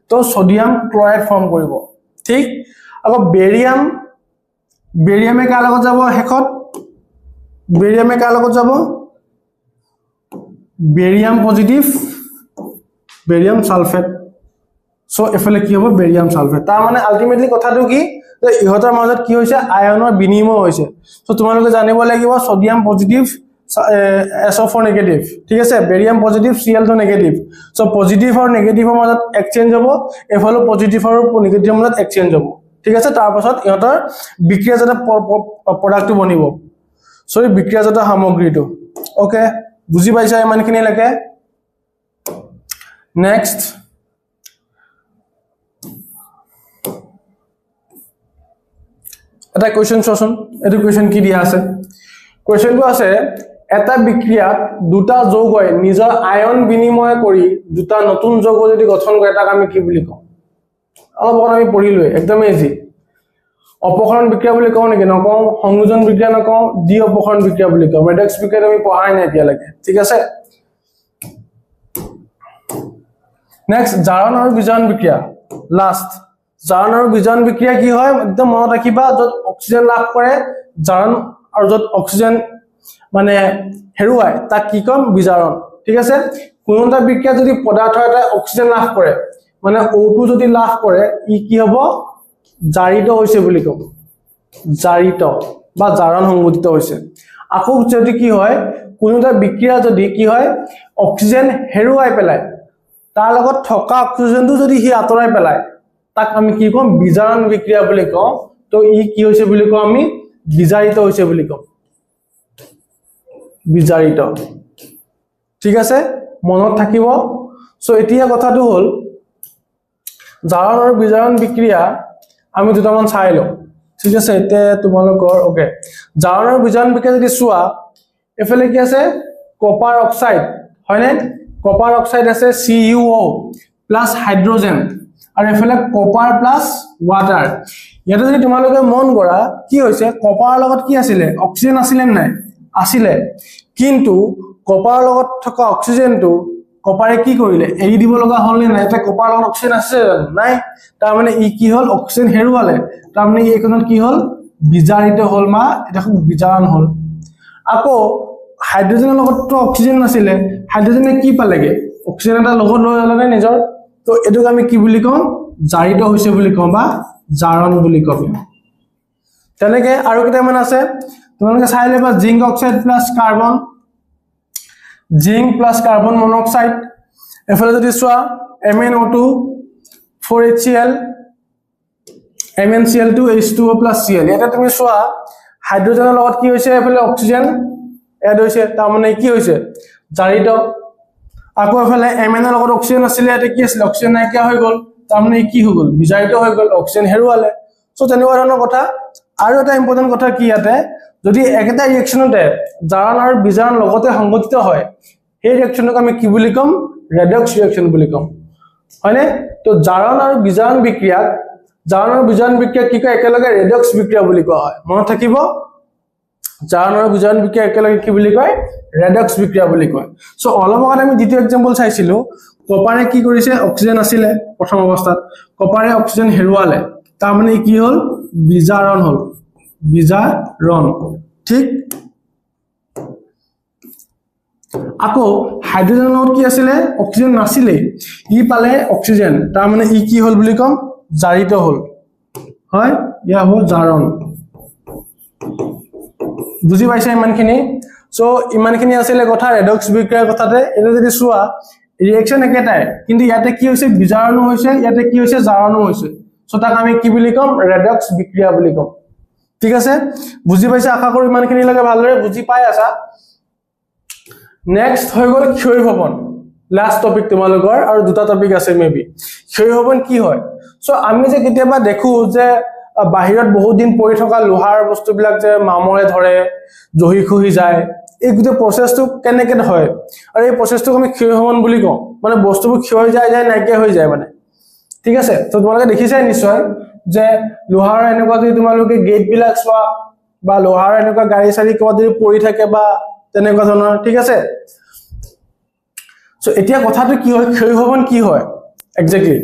তো সোডিয়াম ক্লোৰাইড ফৰ্ম কৰিব ঠিক আকৌ বেৰিয়ামে কাৰ লগত যাব হেকত বেৰিয়ামে কাৰ লগত যাব barium positive barium sulphate so এফালে কি হ'ব বেৰিয়াম সালফেট তাৰ মানে আলটিমেটলি কথাটো কি যে ইহতৰ মাজত কি হৈছে আয়নৰ বিনিময় হৈছে সো তোমালোকে জানিব লাগিব সোডিয়াম পজিটিভ SO4 নেগেটিভ ঠিক আছে barium positive Cl2 negative so positive আৰু নেগেটিভৰ মাজত এক্সচেঞ্জ হ'ব এফালে পজিটিভ আৰু নেগেটিভৰ মাজত এক্সচেঞ্জ হ'ব ঠিক আছে তাৰ পাছত ইহতৰ বিক্ৰিয়াজাত প্ৰডাক্টটো বনিব সো এই বিক্ৰিয়াজাত সামগ্ৰীটো ওকে বুজি পাইছা ইমানখিনি লাগে নেক্সট এটা কোৱেশ্চন চোন এটো কোৱেশ্চন কি দিয়া আছে কোৱেশ্চনটো আছে এটা বিক্ৰিয়াত দুটা যৌগই নিজৰ আয়ন বিনিময় কৰি দুটা নতুন যৌগ যদি গঠন কৰে তাক আমি কি বুলি কওঁ অলপ আমি পঢ়িলো একদম ইজি অপসাৰণ বিক্ৰিয়া বুলি কওঁ নেকি নকওঁ সংযোজন বিক্ৰিয়া নকওঁ ডি অপসাৰণ বিক্ৰিয়া বুলি কওঁ ৰেডক্স বিক্ৰিয়া আমি পঢ়াই নাই এতিয়া লাগে ঠিক আছে নেক্সট জাৰণ আৰু বিজাৰণ বিক্ৰিয়া লাষ্ট জাৰণ আৰু বিজাৰণ বিক্ৰিয়া কি হয় একদম মনত ৰাখিবা যত অক্সিজেন লাভ কৰে জাৰণ আৰু যত অক্সিজেন মানে হেৰুৱায় তাক কি কম বিজাৰণ ঠিক আছে কোনটা বিক্ৰিয়া যদি পদাৰ্থ এটা অক্সিজেন লাভ কৰে মানে O2 যদি লাভ কৰে ই কি হ'ব জাৰিত হৈছে বুলি কম জাৰিত বা জাৰণ সংঘটিত হৈছে আকৌ যদি কি হয় কোনটা বিক্ৰিয়া যদি কি হয় অক্সিজেন হেৰুৱাই পেলায় তাৰ লগত থকা অক্সিজেনটো যদি হি আতৰাই পেলায় তাক আমি কি কম বিজাৰণ বিক্ৰিয়া বুলি কওঁ তো ই কি হৈছে বুলি কওঁ আমি বিজাৰিত হৈছে বুলি কওঁ বিজাৰিত ঠিক আছে মনত থাকিব সো এতিয়া কথাটো হ'ল জাৰণ আৰু বিজাৰণ বিক্ৰিয়া আমি দুটামান চাই লওঁ ঠিক আছে এতে তোমালোকৰ ওকে জাৰণ আৰু বিজাৰণ বিক্ৰিয়া যদি চোৱা এফালে কি আছে কপাৰ অক্সাইড হয়নে কপাৰ অক্সাইড আছে CuO প্লাস হাইড্ৰোজেন আৰু এফালে কপাৰ প্লাস ওয়াটাৰ ইয়াতে যদি তোমালোকে মন কৰা কি হৈছে কপাৰ লগত কি আছিল অক্সিজেন আছিল নাই আছিল কিন্তু কপাৰ লগত থকা অক্সিজেনটো কপাৰে কি কৰিলে এৰি দিব লগা হল নাই এটা কপাৰ লগত অক্সিজেন আছে নাই তাৰ মানে ই কি হল অক্সিজেন হেৰুৱালে তাৰ মানে ই একনত কি হল বিজাৰিত হল মা এটা বিজাৰণ হল আকৌ হাইড্ৰোজেনৰ লগত অক্সিজেন নাছিলে হাইড্ৰোজেনে কি পালেগে অক্সিজেন এটা লগত লৈ ললে নিজৰ তো এটোক আমি কি বুলি কম জাৰিত হৈছে বুলি কম বা জাৰণ বুলি কম তেনেকে আৰু কেইটামান আছে তোমালোকে চাই ল'বা zinc oxide plus carbon zinc plus carbon monoxide এফালে যদি চোৱা MnO2 4HCl MnCl2 H2O plus Cl এটা তুমি চোৱা হাইড্ৰোজেনৰ লগত কি হৈছে এফালে অক্সিজেন এড হৈছে তাৰ মানে কি হৈছে জাৰিত আকৌ এফালে Mn ৰ লগত অক্সিজেন আছিল এটা কি আছিল অক্সিজেন নাইকিয়া হৈ গ'ল তাৰ মানে কি হৈ গ'ল বিজাৰিত হৈ গ'ল অক্সিজেন হেৰুৱালে সো তেনেকুৱা ধৰণৰ কথা আৰু এটা ইম্পৰ্টেন্ট কথা কি ইয়াতে যদি একেটা ৰিঅ্যাকচনতে জাৰণ আৰু বিজাৰণ লগতে সংঘটিত হয় এই ৰিঅ্যাকচনক আমি কি বুলি কম ৰেডক্স ৰিঅ্যাকচন বুলি কম হয়নে তো জাৰণ আৰু বিজাৰণ বিক্ৰিয়াক জাৰণ আৰু বিজাৰণ বিক্ৰিয়া কি কয় একেলগে ৰেডক্স বিক্ৰিয়া বুলি কোৱা হয় মনত থাকিব জাৰণ আৰু বিজাৰণ বিক্ৰিয়া একেলগে কি বুলি কয় ৰেডক্স বিক্ৰিয়া বুলি কয় সো অলপ আগত আমি দ্বিতীয় এক্সাম্পল চাইছিলো কপাৰে কি কৰিছে অক্সিজেন আছিলে প্ৰথম অৱস্থাত কপাৰে অক্সিজেন হেৰুৱালে তাৰ মানে কি হ'ল বিজাৰণ হ'ল বিজাৰণ ঠিক আকৌ হাইড্ৰোজেনৰ লগত কি আছিলে অক্সিজেন নাছিলে ই পালে অক্সিজেন তাৰ মানে ই কি হ'ল বুলি কম জাৰিত হ'ল হয় ইয়া হ'ল জাৰণ বুজি পাইছা ইমানখিনি সো ইমানখিনি আছিলে কথা ৰেডক্স বিক্ৰিয়াৰ কথাতে এটা যদি চোৱা ৰিঅ্যাকচন একেটাই কিন্তু ইয়াতে কি হৈছে বিজাৰণো হৈছে ইয়াতে কি হৈছে জাৰণো হৈছে সো তাক আমি কি বুলি কম ৰেডক্স বিক্ৰিয়া বুলি কম ঠিক আছে বুজি পাইছা আশা কৰো ইমানখিনি লাগে ভালদৰে বুজি পাই আছা নেক্সট হৈ গ'ল ক্ষয় ভৱন লাষ্ট টপিক তোমালোকৰ আৰু দুটা টপিক আছে মেবি ক্ষয় ভৱন কি হয় সো আমি যে কেতিয়াবা দেখো যে বাহিৰত বহুত দিন পৰি থকা লোহাৰ বস্তুবিলাক যে মামৰে ধৰে জহি খহি যায় এই গুটে প্ৰসেসটো কেনেকে হয় আৰু এই প্ৰসেসটো আমি ক্ষয় ভৱন বুলি কওঁ মানে বস্তুবোৰ ক্ষয় যায় নাইকিয়া হৈ যায় মানে ঠিক আছে তো তোমালোকে দেখিছাই নিশ্চয় যে লোহাৰ এনেকুৱা যদি তোমালোকে গেট বিলাক চোৱা বা লোহাৰ এনেকুৱা গাড়ী চাৰি ক'ৰবাত যদি পৰি থাকে বা তেনেকুৱা ধৰণৰ ঠিক আছে সো এতিয়া কথাটো কি হয় ক্ষয় ভৱন কি হয় এক্স্যাক্টলি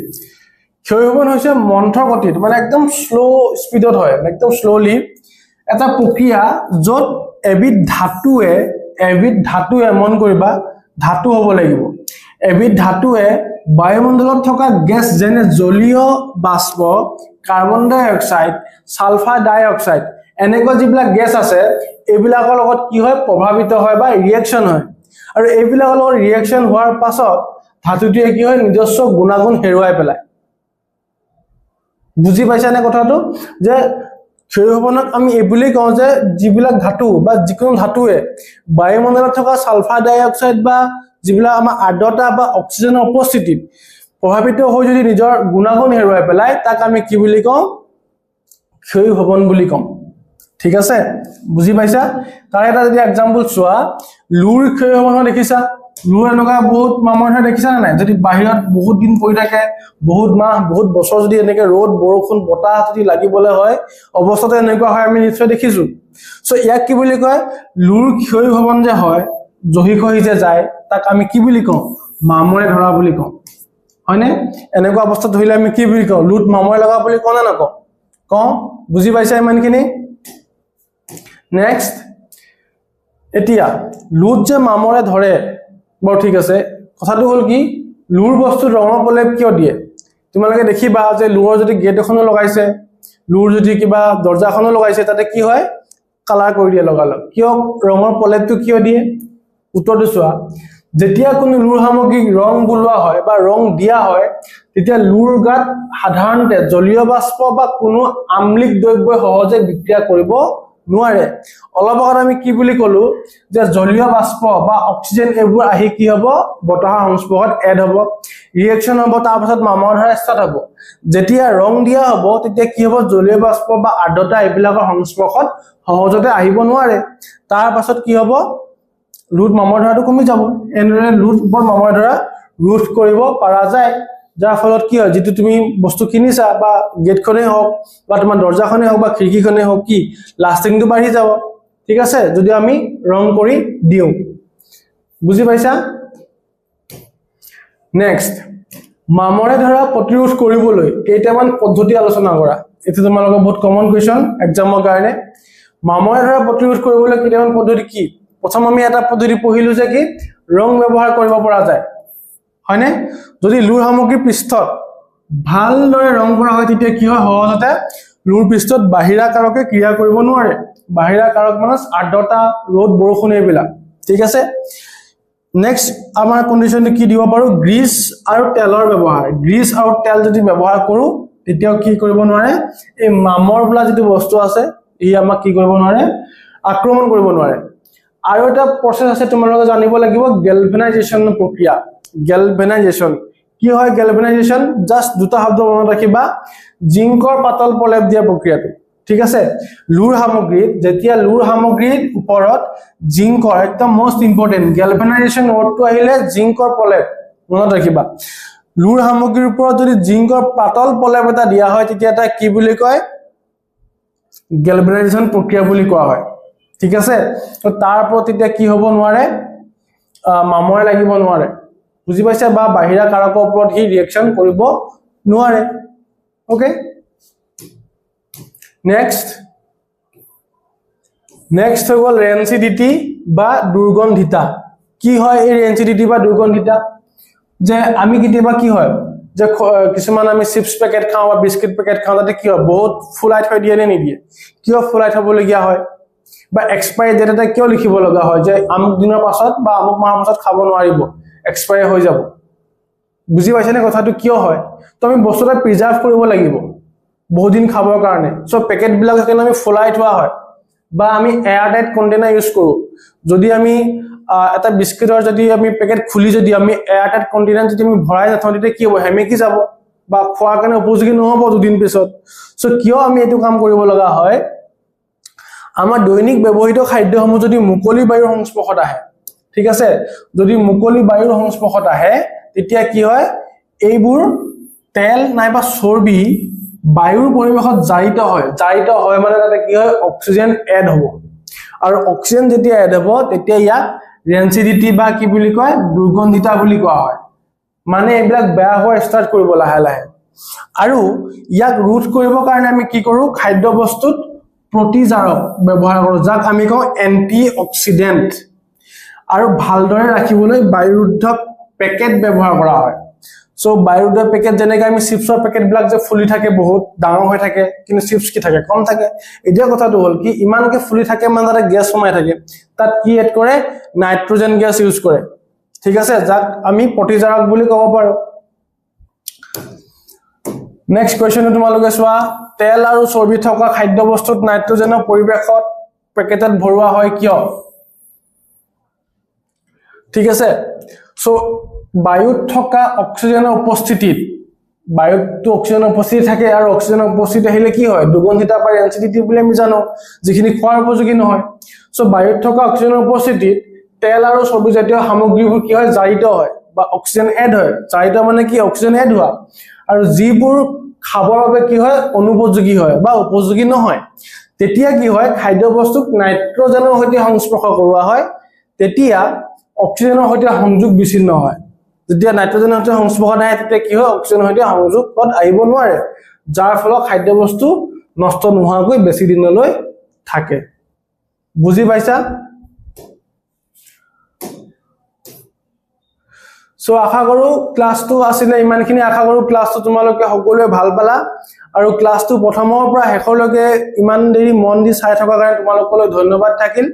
ক্ষয় ভৱন হৈছে মন্থৰ গতিত মানে একদম স্লো স্পিডত হয় একদম স্লোলি এটা প্ৰক্ৰিয়া যত এবিধ ধাতুৱে মন কৰিবা ধাতু হ'ব লাগিব এবিধ ধাতুৱে বায়ুমণ্ডলত থকা গেছ যেনে জলীয় বাষ্প কাৰ্বন ডাই অক্সাইড সালফাৰ ডাই অক্সাইড এনেকুৱা যিবিলাক গেছ আছে এইবিলাকৰ লগত কি হয় প্ৰভাৱিত হয় বা ৰিঅ্যাকচন হয় আৰু এইবিলাকৰ লগত ৰিঅ্যাকচন হোৱাৰ পাছত ধাতুটোৱে কি হয় নিজস্ব গুণাগুণ হেৰুৱাই পেলায় বুজি পাইছা নে কথাটো যে ক্ষয় ভৱনক আমি এইবুলি কওঁ যে যিবিলাক ধাতু বা যিকোনো ধাতুৱে বায়ুমণ্ডলত থকা সালফাৰ ডাই অক্সাইড বা যিবিলাক আমাৰ আৰ্দ্ৰতা বা অক্সিজেনৰ উপস্থিতিত প্ৰভাৱিত হৈ যদি নিজৰ গুণাগুণ হেৰুৱাই পেলায় তাক আমি কি বুলি কওঁ ক্ষয় ভৱন বুলি কওঁ ঠিক আছে বুজি পাইছা তাৰ এটা যদি এক্সাম্পল চোৱা লুৰ ক্ষয় ভৱন দেখিছা লুৰ এনেকুৱা বহুত মামৰহে দেখিছা না নাই যদি বাহিৰত বহুত দিন পৰি থাকে বহুত মাহ বহুত বছৰ যদি এনেকে ৰ'দ বৰষুণ বতাহ যদি লাগিবলৈ হয় অৱস্থাতে এনেকুৱা হয় আমি নিশ্চয় দেখিছো সো ইয়াক কি বুলি কয় লুৰ ক্ষয় ভৱন যে হয় জহি খহি যে যায় তাক আমি কি বুলি কওঁ মামৰে ধৰা বুলি কওঁ হয়নে এনেকুৱা অৱস্থা ধৰিলে আমি কি বুলি কওঁ লুট মামৰে লগা বুলি কওঁ না নকওঁ কওঁ বুজি পাইছা ইমানখিনি নেক্সট এতিয়া লুট যে মামৰে ধৰে বৰ ঠিক আছে কথাটো হ'ল কি লুৰ বস্তু ৰঙৰ প্ৰলেপ কিয় দিয়ে তোমালোকে দেখিবা যে লুৰৰ যদি গেট এখনো লগাইছে লুৰ যদি কিবা দৰ্জাখনো লগাইছে তাতে কি হয় কালাৰ কৰি দিয়ে লগালগ কিয় ৰঙৰ প্ৰলেপটো কিয় দিয়ে উত্তৰটো চোৱা যেতিয়া কোনো লুৰ সামগ্ৰীক ৰং বুলোৱা হয় বা ৰং দিয়া হয় তেতিয়া লুৰ গাত সাধাৰণতে জলীয় বাষ্প বা কোনো আম্লিক দ্ৰব্যই সহজে বিক্ৰিয়া কৰিব নোৱাৰে অলপ আগত আমি কি বুলি কলো যে জলীয় বাষ্প বা অক্সিজেন এইবোৰ আহি কি হ'ব বতাহৰ সংস্পৰ্শত এড হ'ব ৰিঅ্যাকচন হ'ব তাৰ পাছত মামৰ ধৰা ষ্টাৰ্ট হ'ব যেতিয়া ৰং দিয়া হ'ব তেতিয়া কি হ'ব জলীয় বাষ্প বা আৰ্দ্ৰতা এইবিলাকৰ সংস্পৰ্শত সহজতে আহিব নোৱাৰে তাৰ পাছত কি হ'ব লুট মামৰ ধৰাটো কমি যাব এনেৰে লুট বৰ মামৰ ধৰা ৰোধ কৰিব পৰা যায় যাৰ ফলত কি হয় যেটো তুমি বস্তু কিনিছা বা গেটখনে হওক বা তোমাৰ দৰ্জাখনে হওক বা খিৰিকিখনে হওক কি লাষ্টিংটো বাঢ়ি যাব ঠিক আছে যদি আমি ৰং কৰি দিও বুজি পাইছা নেক্সট মামৰে ধৰা প্ৰতিৰোধ কৰিবলৈ কেইটামান পদ্ধতি আলোচনা কৰা এটো তোমালোকৰ বহুত কমন কোৱেশ্চন এক্সামৰ কাৰণে মামৰে ধৰা প্ৰতিৰোধ কৰিবলৈ কেইটামান পদ্ধতি কি প্ৰথম আমি এটা পদ্ধতি পঢ়িলো যে কি ৰং ব্যৱহাৰ কৰিব পৰা যায় হয়নে যদি লুৰ সামগ্ৰী পৃষ্ঠত ভালদৰে ৰং কৰা হয় তেতিয়া কি হয় সহজতে লুৰ পৃষ্ঠত বাহিৰা কাৰকে ক্ৰিয়া কৰিব নোৱাৰে বাহিৰা কাৰক মানে আৰ্দ্ৰতা ৰ'দ বৰষুণ এইবিলাক ঠিক আছে নেক্সট আমাৰ কন্ডিশনটো কি দিব পাৰো গ্ৰীজ আৰু তেলৰ ব্যৱহাৰ গ্ৰীজ আৰু তেল যদি ব্যৱহাৰ কৰো তেতিয়াও কি কৰিব নোৱাৰে এই মামৰ বলা যেটো বস্তু আছে ই আমাক কি কৰিব নোৱাৰে আক্ৰমণ কৰিব নোৱাৰে আৰু এটা প্ৰসেস আছে তোমালোকে জানিব লাগিব গেলভানাইজেচন প্ৰক্ৰিয়া গেলভানাইজেচন কি হয় গেলভানাইজেচন জাস্ট দুটা শব্দ মনত ৰাখিবা জিংকৰ পাতল প্ৰলেপ দিয়া প্ৰক্ৰিয়াটো ঠিক আছে লুৰ সামগ্ৰী যেতিয়া লুৰ সামগ্ৰীৰ ওপৰত জিংকৰ একদম মোস্ট ইম্পৰ্টেন্ট গেলভানাইজেচন ওয়াৰ্ডটো আহিলে জিংকৰ প্ৰলেপ মনত ৰাখিবা লুৰ সামগ্ৰীৰ ওপৰত যদি জিংকৰ পাতল প্ৰলেপ এটা দিয়া হয় তেতিয়া এটা কি বুলি কয় গেলভানাইজেচন প্ৰক্ৰিয়া বুলি কোৱা হয় ঠিক আছে তো তাৰ ওপৰত এতিয়া কি হ'ব নোৱাৰে মামৰ লাগিব নোৱাৰে বুজি পাইছা বা বাহিৰা কাৰকৰ ওপৰত হি ৰিঅ্যাকশন কৰিব নোৱাৰে ওকে নেক্সট হৈ গ'ল ৰেনচিডিটি বা দুৰ্গন্ধিতা কি হয় এই ৰেনচিডিটি বা দুৰ্গন্ধিতা যে আমি কেতিয়াবা কি হয় যে কিছুমান আমি চিপস পেকেট খাও বা বিস্কিট পেকেট খাও তাতে কি হয় বহুত ফুলাই থৈ দিয়ে নে নিদিয়ে কিয় ফুলাই থবলগীয়া হয় বা এক্সপায়াৰি ডেট এটা কিয় লিখিব লগা হয় যে আমুক দিনৰ পাছত বা আমুক মাহৰ পাছত খাব নোৱাৰিব এক্সপায়াৰি হৈ যাব বুজি পাইছানে কথাটো কিয় হয় তো আমি বস্তুটা প্ৰিজাৰ্ভ কৰিব লাগিব বহুত দিন খাবৰ কাৰণে সো পেকেট বিলাক যেন আমি ফুলাই থোৱা হয় বা আমি এয়াৰ টাইট কন্টেইনাৰ ইউজ কৰো যদি আমি এটা বিস্কিটৰ যদি আমি পেকেট খুলি যদি আমি এয়াৰ টাইট কন্টেইনাৰ যদি আমি ভৰাই নাথওঁ তেতিয়া কি হ'ব হেমেকি যাব বা খোৱাৰ কাৰণে উপযোগী নহব দুদিন পিছত সো কিয় আমি এটো কাম কৰিব লগা হয় আমাৰ দৈনিক ব্যৱহৃত খাদ্যসমূহ যদি মুকলি বায়ুৰ সংস্পৰ্শত আহে ঠিক আছে যদি মুকলি বায়ুৰ সংস্পৰ্শত আহে তেতিয়া কি হয় এইবোৰ তেল নাইবা চৰ্বি বায়ুৰ পৰিৱেশত জাৰিত হয় মানে তাতে কি হয় অক্সিজেন এড হ'ব আৰু অক্সিজেন যেতিয়া এড হ'ব তেতিয়া ইয়াক ৰেনচিডিটি বা কি বুলি কয় দুৰ্গন্ধিতা বুলি কোৱা হয় মানে এইবিলাক বেয়া হোৱা ষ্টাৰ্ট কৰিব লাহে লাহে আৰু ইয়াক ৰোধ কৰিব কাৰণে আমি কি কৰো খাদ্য বস্তুত প্ৰতিজাৰক ব্যৱহাৰ কৰো যাক আমি কওঁ এন্টি অক্সিডেন্ট আৰু ভালদৰে ৰাখিবলৈ বায়ুৰোধক পেকেট ব্যৱহাৰ কৰা হয় সো বায়ুৰোধক পেকেট যেনেকৈ আমি চিপছৰ পেকেট বিলাক যে ফুলি থাকে বহুত ডাঙৰ হৈ থাকে কিন্তু চিপছ কি থাকে কম থাকে এতিয়া কথাটো হ'ল কি ইমানকে ফুলি থাকে মানে তাতে গেছ সোমাই থাকে তাত কি এড কৰে নাইট্ৰজেন গেছ ইউজ কৰে ঠিক আছে যাক আমি প্ৰতিজাৰক বুলি ক'ব পাৰো নেক্সট কোৱেশ্চন তোমালোকে চোৱা তেল আৰু চৰ্বি থকা খাদ্য বস্তুত নাইট্ৰজেনৰ পৰিৱেশত পেকেটত ভৰোৱা হয় কিয় ঠিক আছে সো বায়ুত থকা অক্সিজেনৰ উপস্থিতিত বায়ুত অক্সিজেনৰ উপস্থিতি থাকে আৰু অক্সিজেনৰ উপস্থিতি আহিলে কি হয় দুৰ্গন্ধিতা বা ৰেনচিডিটি বুলি আমি জানো যিখিনি খোৱাৰ উপযোগী নহয় সো বায়ুত থকা অক্সিজেনৰ উপস্থিতিত তেল আৰু চৰ্বি জাতীয় সামগ্ৰীবোৰ কি হয় জাৰিত হয় বা অক্সিজেন এড হয় জাৰিত মানে কি অক্সিজেন এড হোৱা আৰু যিবোৰ খাবৰ বাবে কি হয় অনুপযোগী হয় বা উপযোগী নহয় তেতিয়া কি হয় খাদ্য বস্তুক নাইট্ৰজেনৰ সৈতে সংস্পৰ্শ কৰোৱা হয় তেতিয়া অক্সিজেনৰ সৈতে সংযোগ বিচ্ছিন্ন হয় যেতিয়া নাইট্ৰজেনৰ সৈতে সংস্পৰ্শত আহে তেতিয়া কি হয় অক্সিজেনৰ সৈতে সংযোগত আহিব নোৱাৰে যাৰ ফলত খাদ্য বস্তু নষ্ট নোহোৱাকৈ বেছি দিনলৈ থাকে বুজি পাইছা সো আশা কৰো ক্লাসটো আছিল ইমানখিনি আশা কৰো ক্লাসটো তোমালোকে সকলোৱে ভাল পালা আৰু ক্লাসটো প্ৰথমৰ পৰা শেষলৈকে ইমান দেৰি মন দি চাই থকা কাৰণে তোমালোকলৈ ধন্যবাদ থাকিল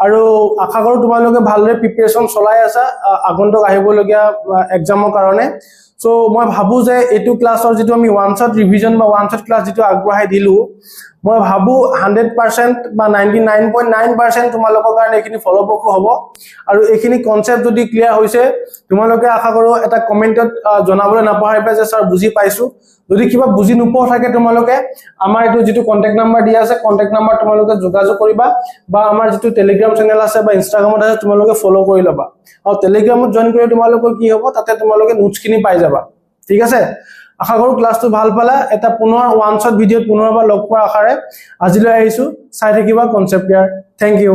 আৰু আশা কৰো তোমালোকে ভালদৰে প্ৰিপাৰেচন চলাই আছা আগন্তুক আহিবলগীয়া এক্সামৰ কাৰণে সো মই ভাবো যে এটো ক্লাসৰ যেটো আমি ওয়ান শট ৰিভিজন বা ওয়ান শট ক্লাস যেটো আগবঢ়াই দিলো মই ভাবো 100% বা 99.9% তোমালোকৰ কাৰণে এখিনি ফলোপকো হ'ব আৰু এখিনি কনসেপ্ট যদি ক্লিয়াৰ হৈছে তোমালোকে আশা কৰো এটা কমেন্টত জনাবলৈ নাপাহৰিবা যে স্যাৰ বুজি পাইছো যদি কিবা বুজি নোপোৱা থাকে তোমালোকে আমাৰ এটো যেটো কন্টাক্ট নাম্বাৰ দিয়া আছে কন্টাক্ট নাম্বাৰ তোমালোকে যোগাযোগ কৰিবা বা আমাৰ যেটো টেলিগ্ৰাম চেনেল আছে বা ইনষ্টাগ্ৰামত আছে তোমালোকে ফলো কৰি লবা আৰু টেলিগ্ৰামত জয়েন কৰি তোমালোকৰ কি হ'ব তাতে তোমালোকে নোটছ খিনি পাই যাবা ঠিক আছে আশা কৰো ক্লাসটো ভাল পালা এটা পুনৰ ওয়ান শট ভিডিঅ পুনৰবাৰ লগ পোৱাৰ আশাৰে আজিলৈ আহিছো চাই থাকিবা কনসেপ্ট ইয়াৰ থ্যাংক ইউ